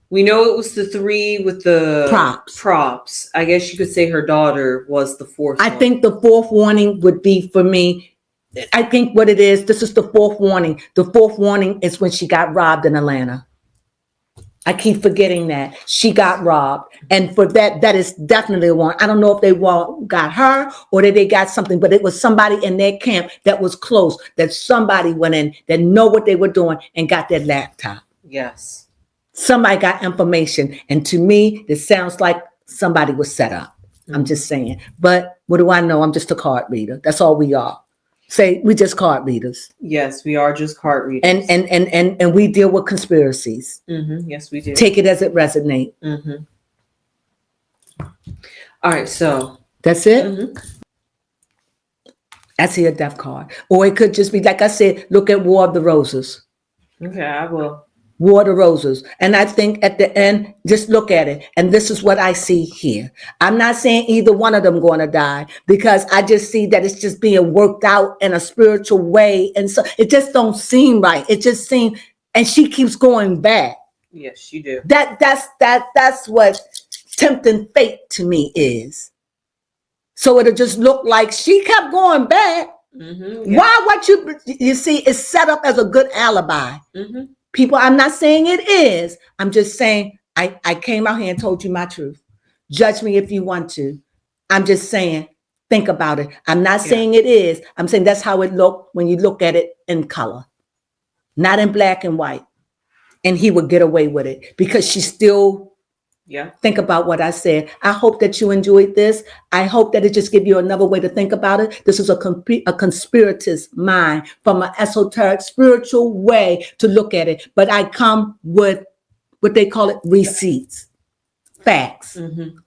We know it was the 3 with the props. I guess you could say her daughter was the 4th. I think the 4th warning would be for me. I think what it is, this is the 4th warning. The 4th warning is when she got robbed in Atlanta. I keep forgetting that. She got robbed. And for that is definitely one. I don't know if they got her or that they got something, but it was somebody in their camp that was close, that somebody went in, that know what they were doing and got their laptop. Yes. Somebody got information. And to me, it sounds like somebody was set up. I'm just saying. But what do I know? I'm just a card reader. That's all we are. Say we just card readers. Yes, we are just card readers. And we deal with conspiracies. Yes, we do. Take it as it resonates. All right, so that's it. I see a death card. Or it could just be, like I said, look at War of the Roses. Okay, I will. War of the Roses. And I think at the end, just look at it. And this is what I see here. I'm not saying either one of them going to die, because I just see that it's just being worked out in a spiritual way. And so it just don't seem right. It just seems, and she keeps going back. Yes, you do. That's what tempting fate to me is. So it'll just look like she kept going back. Why? What you see, it's set up as a good alibi. People, I'm not saying it is. I'm just saying I came out here and told you my truth. Judge me if you want to. I'm just saying, think about it. I'm not saying it is. I'm saying that's how it looked when you look at it in color, not in black and white. And he would get away with it because she still think about what I said. I hope that you enjoyed this. I hope that it just give you another way to think about it. This is a conspirator's mind from an esoteric spiritual way to look at it. But I come with what they call it receipts, facts.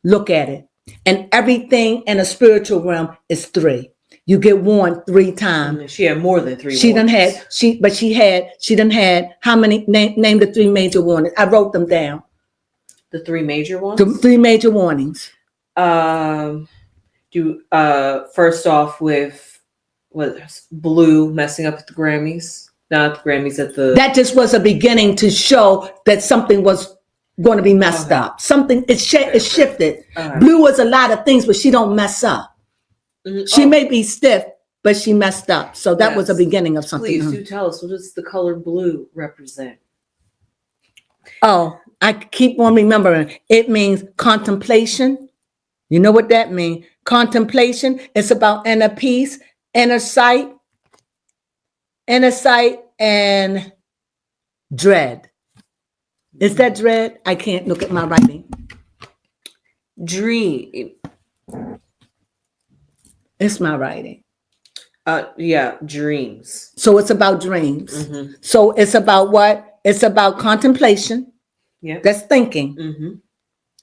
Look at it. And everything in a spiritual realm is 3. You get warned 3 times. She had more than 3. She done had how many? Name the 3 major warnings. I wrote them down. The 3 major ones? The 3 major warnings. First off with Blue messing up at the Grammys. Not the Grammys, at the... That just was a beginning to show that something was going to be messed up. Something, it shifted. Blue was a lot of things, but she don't mess up. She may be stiff, but she messed up. So that was a beginning of something. Please do tell us, what does the color blue represent? Oh, I keep on remembering. It means contemplation. You know what that means? Contemplation. It's about inner peace, inner sight, and dread. Is that dread? I can't look at my writing. Dream. It's my writing. Dreams. So it's about dreams. So it's about what? It's about contemplation. That's thinking.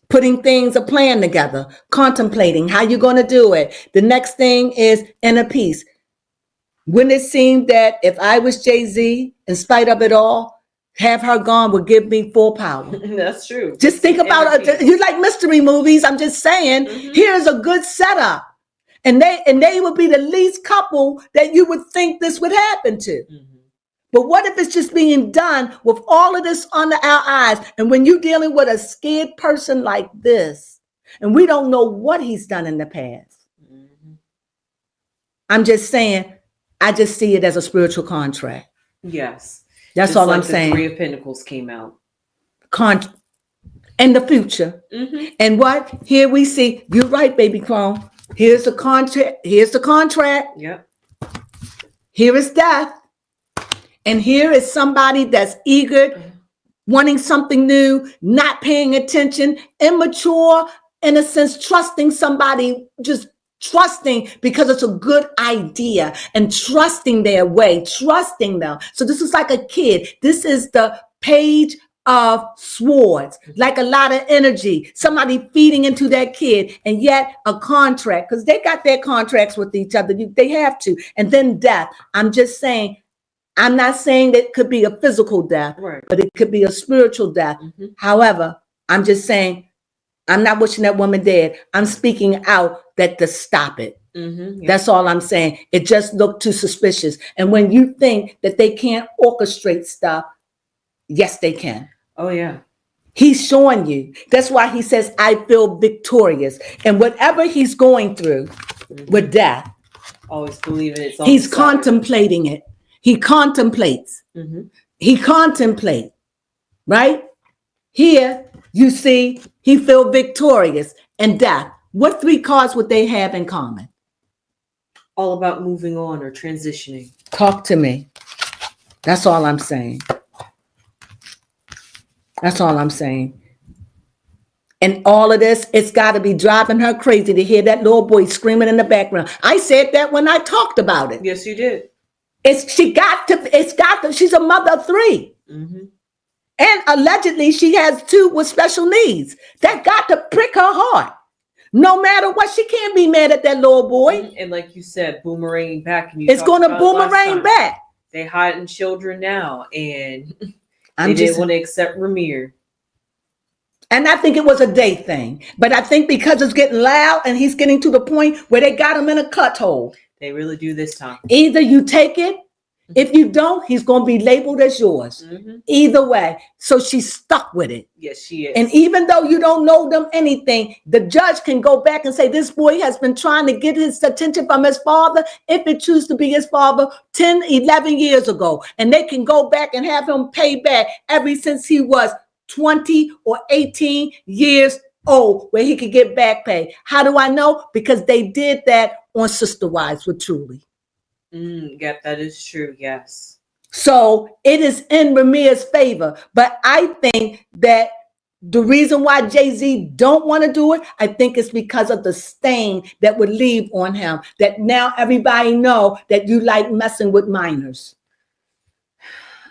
Putting things, a plan together, contemplating how you're going to do it. The next thing is inner peace. Wouldn't it seem that if I was Jay-Z, in spite of it all, have her gone would give me full power? That's true. Just think about it. You like mystery movies. I'm just saying, here's a good setup. And they would be the least couple that you would think this would happen to. But what if it's just being done with all of this under our eyes? And when you're dealing with a scared person like this, and we don't know what he's done in the past. I'm just saying, I just see it as a spiritual contract. Yes. That's just all like I'm saying. 3 of Pentacles came out. In the future. And what? Here we see, you're right, baby Crone. Here's the contract. Here's the contract. Yep. Here is death. And here is somebody that's eager, wanting something new, not paying attention, immature, in a sense, trusting somebody, just trusting because it's a good idea and trusting their way, trusting them. So this is like a kid. This is the Page of Swords, like a lot of energy, somebody feeding into that kid, and yet a contract, because they got their contracts with each other. They have to. And then death. I'm just saying, I'm not saying that it could be a physical death, but it could be a spiritual death. However, I'm just saying, I'm not wishing that woman dead. I'm speaking out that to stop it. That's all I'm saying. It just looked too suspicious. And when you think that they can't orchestrate stuff, yes, they can. Oh, yeah. He's showing you. That's why he says, I feel victorious. And whatever he's going through with death, always believing it's he's contemplating it. He contemplates. He contemplates, right? Here, you see, he feel victorious and death. What 3 cards would they have in common? All about moving on or transitioning. Talk to me. That's all I'm saying. That's all I'm saying. And all of this, it's got to be driving her crazy to hear that little boy screaming in the background. I said that when I talked about it. Yes, you did. She's a mother of 3. Mm-hmm. And allegedly she has 2 with special needs. That got to prick her heart. No matter what, she can't be mad at that little boy. And like you said, boomeranging back. And It's going to boomerang back. They hiding children now, and they didn't want to accept Ramir. And I think it was a day thing. But I think because it's getting loud and he's getting to the point where they got him in a cut hole. They really do this time. Either you take it. If you don't, he's going to be labeled as yours. Mm-hmm. Either way. So she's stuck with it. Yes, she is. And even though you don't know them anything, the judge can go back and say, this boy has been trying to get his attention from his father, if it chooses to be his father, 10, 11 years ago. And they can go back and have him pay back ever since he was 20 or 18 years old, where he could get back pay. How do I know? Because they did that on Sister Wives with Truly. Yep, that is true. Yes. So it is in Ramir's favor. But I think that the reason why Jay-Z don't want to do it, I think it's because of the stain that would leave on him. That now everybody know that you like messing with minors.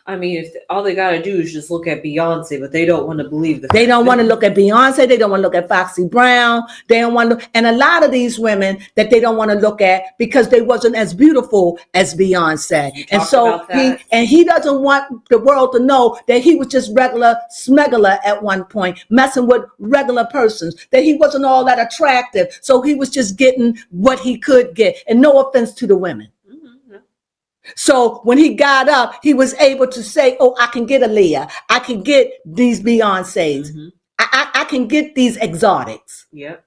I mean, if all they got to do is just look at Beyonce, but they don't want to believe that. They don't want to look at Beyonce. They don't want to look at Foxy Brown. They don't want to. And a lot of these women that they don't want to look at because they wasn't as beautiful as Beyonce. And so he doesn't want the world to know that he was just regular smuggler at one point, messing with regular persons, that he wasn't all that attractive. So he was just getting what he could get. And no offense to the women. So when he got up, he was able to say, oh, I can get a Leah. I can get these Beyoncés. Mm-hmm. I can get these exotics. Yep.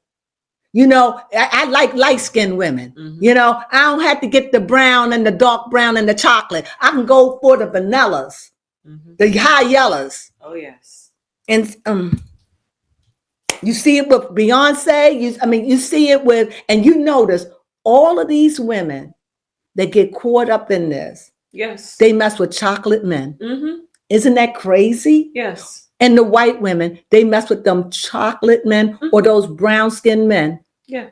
You know, I like light-skinned women. Mm-hmm. You know, I don't have to get the brown and the dark brown and the chocolate. I can go for the vanillas, the high yellows. Oh, yes. And you see it with Beyonce. You see it with, and you notice all of these women that get caught up in this. Yes. They mess with chocolate men. Mm-hmm. Isn't that crazy? Yes. And the white women, they mess with them chocolate men or those brown skinned men. Yeah.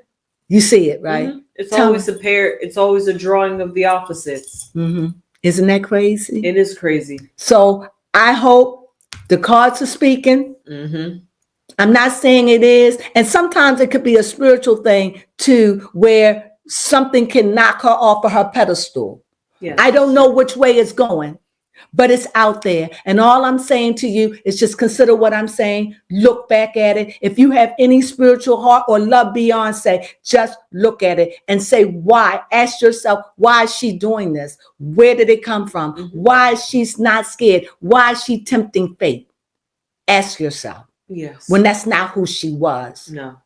You see it, right? Mm-hmm. It's always a pair. It's always a drawing of the opposites. Mm-hmm. Isn't that crazy? It is crazy. So I hope the cards are speaking. Mm-hmm. I'm not saying it is. And sometimes it could be a spiritual thing too, where something can knock her off of her pedestal. Yes. I don't know which way it's going, but it's out there. And all I'm saying to you is just consider what I'm saying. Look back at it. If you have any spiritual heart or love Beyonce, just look at it and say, why? Ask yourself, why is she doing this? Where did it come from? Mm-hmm. Why is she not scared? Why is she tempting fate? Ask yourself. Yes. When that's not who she was. No.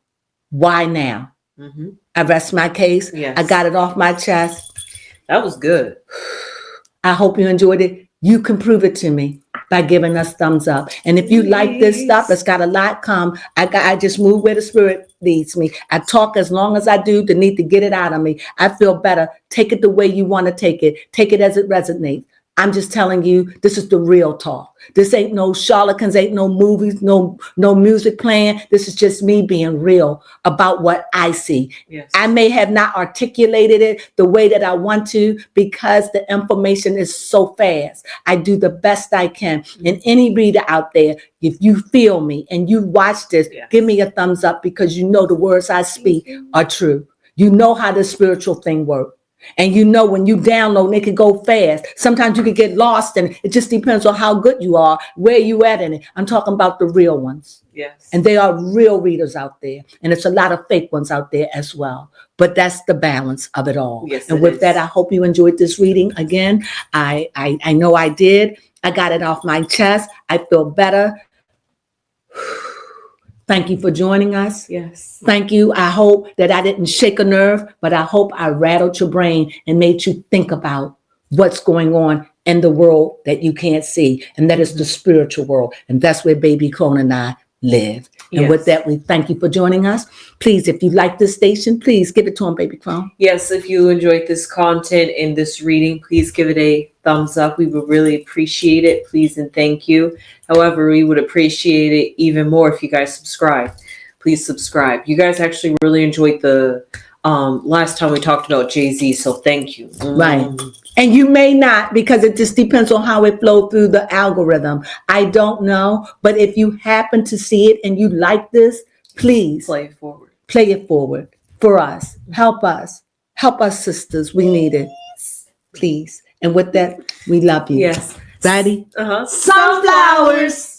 Why now? Mm-hmm. I rest my case. Yes. I got it off my chest. That was good. I hope you enjoyed it. You can prove it to me by giving us thumbs up. And if you like this stuff, it's got a lot come. I just move where the spirit leads me. I talk as long as I do to need to get it out of me. I feel better. Take it the way you want to take it. Take it as it resonates. I'm just telling you, this is the real talk. This ain't no charlatans, ain't no movies, no music playing. This is just me being real about what I see. Yes. I may have not articulated it the way that I want to because the information is so fast. I do the best I can. And any reader out there, if you feel me and you watch this, give me a thumbs up because you know the words I speak are true. You know how the spiritual thing works. And you know, when you download, it can go fast. Sometimes you can get lost, and it just depends on how good you are, where you at in it. I'm talking about the real ones. Yes. And they are real readers out there. And it's a lot of fake ones out there as well. But that's the balance of it all. Yes, and with that, I hope you enjoyed this reading. Again, I know I did. I got it off my chest. I feel better. Thank you for joining us. Yes. Thank you. I hope that I didn't shake a nerve, but I hope I rattled your brain and made you think about what's going on in the world that you can't see. And that is the spiritual world. And that's where Baby Crone and I live. And with Yes. that, we thank you for joining us. Please, if you like this station, please give it to them, baby Crone. Yes, if you enjoyed this content and this reading, please give it a thumbs up. We would really appreciate it. Please and thank you. However, we would appreciate it even more if you guys subscribe. Please subscribe. You guys actually really enjoyed the last time we talked about Jay-Z, so thank you. Right. And you may not, because it just depends on how it flowed through the algorithm. I don't know. But if you happen to see it and you like this, please Play it forward. play it forward for us. Help us. Help us, sisters. We need it. Please. And with that, we love you. Yes. Ready? Uh-huh. Sunflowers.